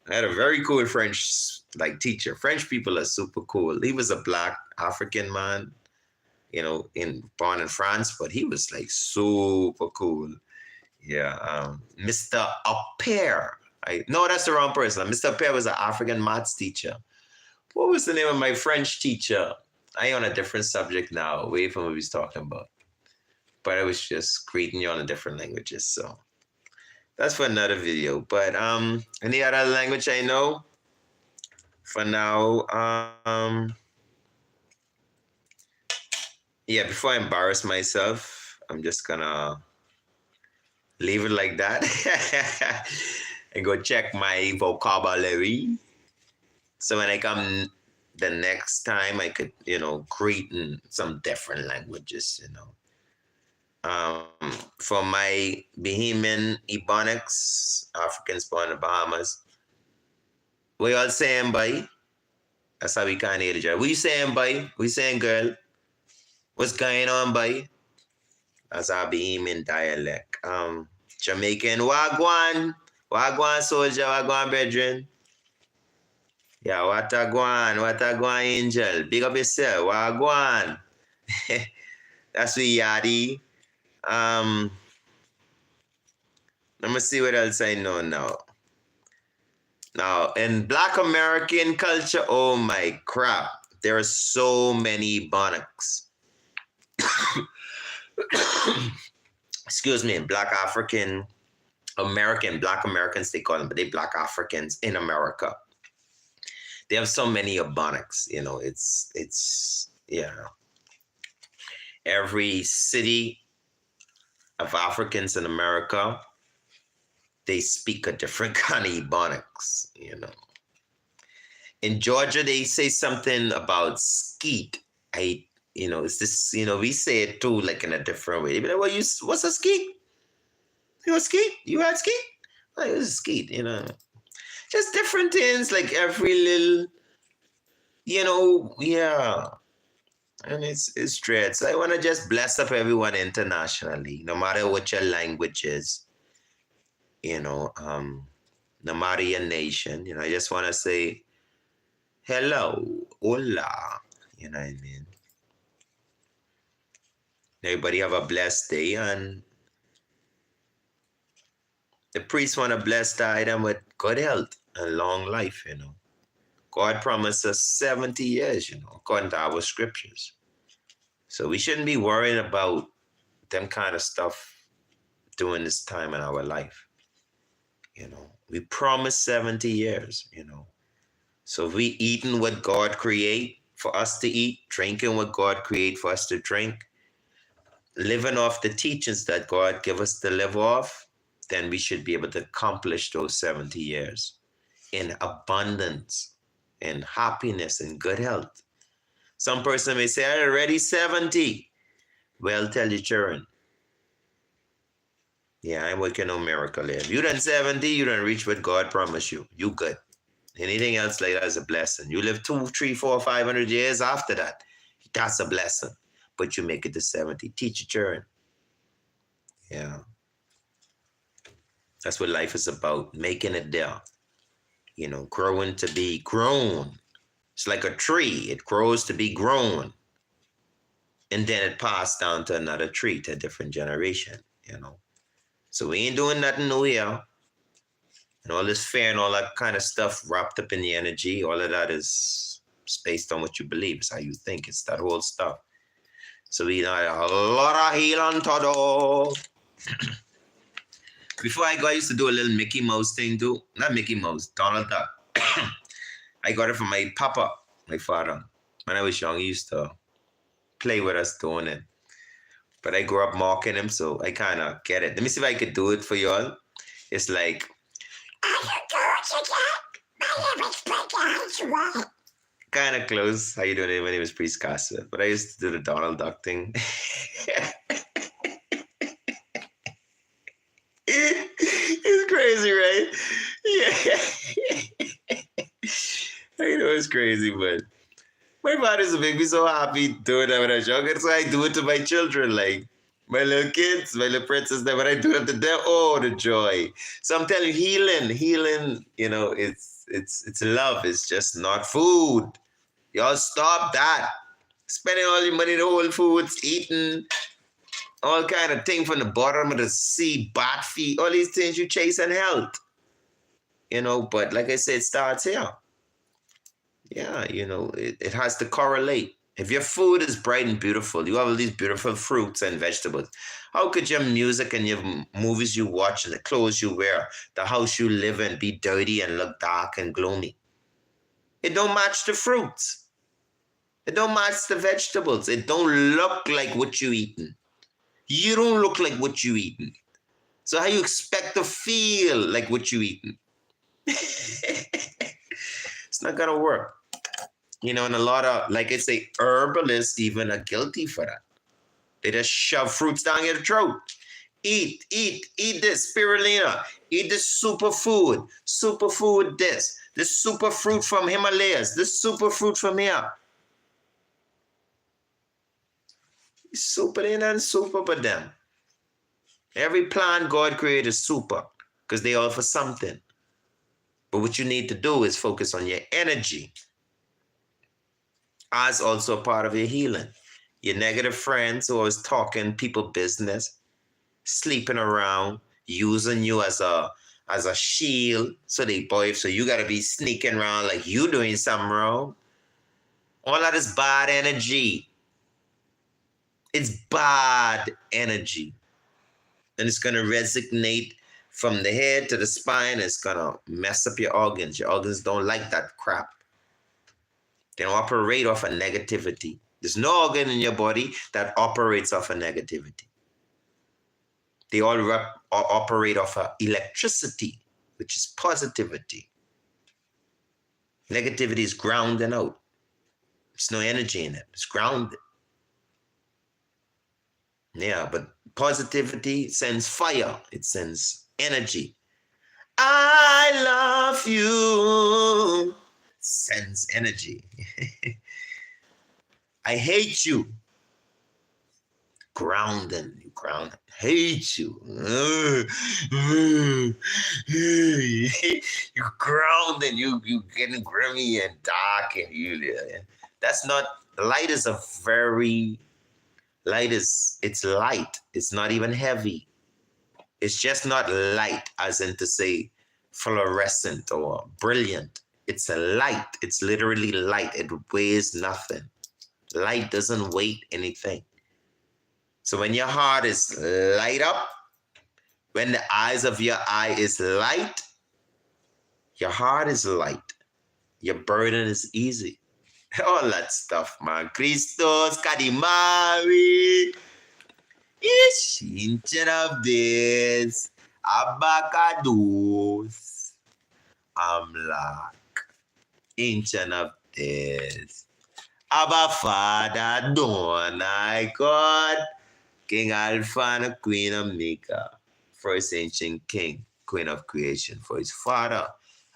I had a very cool French teacher. French people are super cool. He was a black African man, born in France, but he was super cool. Yeah, Mr. Appert. No, that's the wrong person. Mr. Appert was an African maths teacher. What was the name of my French teacher? I on a different subject now, away from what we was talking about. But I was just greeting you on the different languages, so that's for another video. But any other language I know? For now, yeah, before I embarrass myself, I'm just gonna leave it like that and go check my vocabulary. So when I come the next time, I could, greet in some different languages, For my Bahamian Ebonics, Africans born in the Bahamas, we all saying bye. That's how we can't hear each other. We saying bye. We saying girl. What's going on, bye? That's our Bahamian dialect. Jamaican, wagwan soldier, wagwan brethren. Yeah, what a guan, angel. Big up yourself, wagwan. That's we yadi. Let me see what else I know now. Now, in Black American culture, oh my crap, there are so many Ebonics. Excuse me, Black Americans, they call them, but they Black Africans in America. They have so many Ebonics, it's every city of Africans in America, they speak a different kind of Ebonics, In Georgia, they say something about skeet. It's this, we say it too, in a different way. They be like, well, what's a skeet? You a skeet? You had skeet? Like, it was a skeet, Just different things, every little, yeah. And it's dread. So I want to just bless up everyone internationally, no matter what your language is, no matter your nation. I just want to say hello, hola, you know what I mean? Everybody have a blessed day, and the priest want to bless the item with good health and long life, God promised us 70 years, according to our scriptures. So we shouldn't be worrying about them kind of stuff during this time in our life. We promised 70 years, So if we eating what God create for us to eat, drinking what God create for us to drink, living off the teachings that God give us to live off, then we should be able to accomplish those 70 years in abundance, in happiness, and good health. Some person may say, I'm already 70. Well, tell your children. Yeah, I'm working on miracle here. If you done 70, you done reach what God promised you. You good. Anything else like that is a blessing. You live 2, 3, 4, 500 years after that. That's a blessing. But you make it to 70. Teach your children. Yeah. That's what life is about. Making it there. Growing to be grown. It's like a tree. It grows to be grown. And then it passed down to another tree, to a different generation, So we ain't doing nothing new here. And all this fear and all that kind of stuff wrapped up in the energy, all of that is based on what you believe. It's how you think. It's that whole stuff. So we know a lot of healing to do. Before I go, I used to do a little Mickey Mouse thing too. Not Mickey Mouse, Donald Duck. I got it from my papa, my father. When I was young, he used to play with us doing it. But I grew up mocking him, so I kind of get it. Let me see if I could do it for y'all. It's like, kind of close. How you doing? My name is Priest Casa. But I used to do the Donald Duck thing. It's crazy, right? Yeah. I know it's crazy, but my father's to make me so happy doing that when I was younger. So I do it to my children, like my little kids, my little princess. Then when I do it to them, oh, the joy. So I'm telling you, healing. You know, it's love. It's just not food. Y'all stop that. Spending all your money on Whole Foods, eating all kind of thing from the bottom of the sea, bat feet, all these things you chase and health. You know, but like I said, it starts here. Yeah, you know, it has to correlate. If your food is bright and beautiful, you have all these beautiful fruits and vegetables. How could your music and your movies you watch and the clothes you wear, the house you live in be dirty and look dark and gloomy? It don't match the fruits. It don't match the vegetables. It don't look like what you eating. You don't look like what you eating. So how you expect to feel like what you eating? It's not gonna work. You know, and a lot of, like I say, herbalists even are guilty for that. They just shove fruits down your throat. Eat this spirulina. Eat this superfood this superfruit from Himalayas, this superfruit from here. Super in and super for them. Every plant God created is super because they all for something. But what you need to do is focus on your energy as also a part of your healing. Your negative friends who always talking people business, sleeping around, using you as a shield. So you gotta be sneaking around like you doing something wrong. All that is bad energy. It's bad energy. And it's gonna resonate from the head to the spine. It's gonna mess up your organs. Your organs don't like that crap. They don't operate off of negativity. There's no organ in your body that operates off of negativity. They all operate off of electricity, which is positivity. Negativity is grounded out. There's no energy in it. It's grounded. Yeah, but positivity sends fire. It sends energy. I love you. Sends energy. I hate you. Grounding. You ground. Hate you. You grounding. You getting grimy and dark and you. That's not. Light is a very. Light is. It's light. It's not even heavy. It's just not light, as in to say fluorescent or brilliant. It's a light. It's literally light. It weighs nothing. Light doesn't weigh anything. So when your heart is light up, when the eyes of your eye is light, your heart is light. Your burden is easy. All that stuff, man. Christos, Kadimari. Ish, ancient of this. Abacados. Amlak. Ancient of this. Abba Father, Donai God. King Alpha and Queen Omega, first ancient king, queen of creation, for his father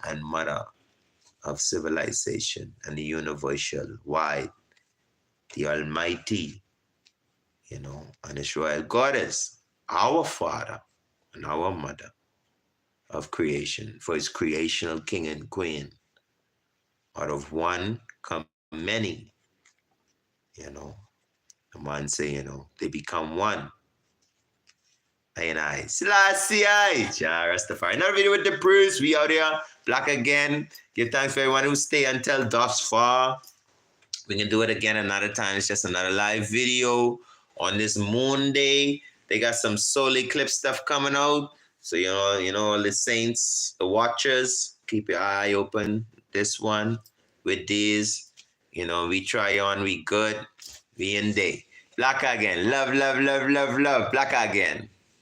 and mother of civilization and the universal wide, the Almighty, you know, and his royal goddess, our father and our mother of creation, for his creational king and queen. Out of one come many, you know. The man say, you know, they become one. I and I. Selassie I. Jah Rastafari. Another video with the Bruce. We out here. Black again. Give thanks for everyone who stay until thus far. We can do it again another time. It's just another live video on this Monday. They got some solar eclipse stuff coming out. So all the saints, the watchers, keep your eye open. This one with these, we try on, we good, we in day. Black again. Love, love, love, love, love. Black again.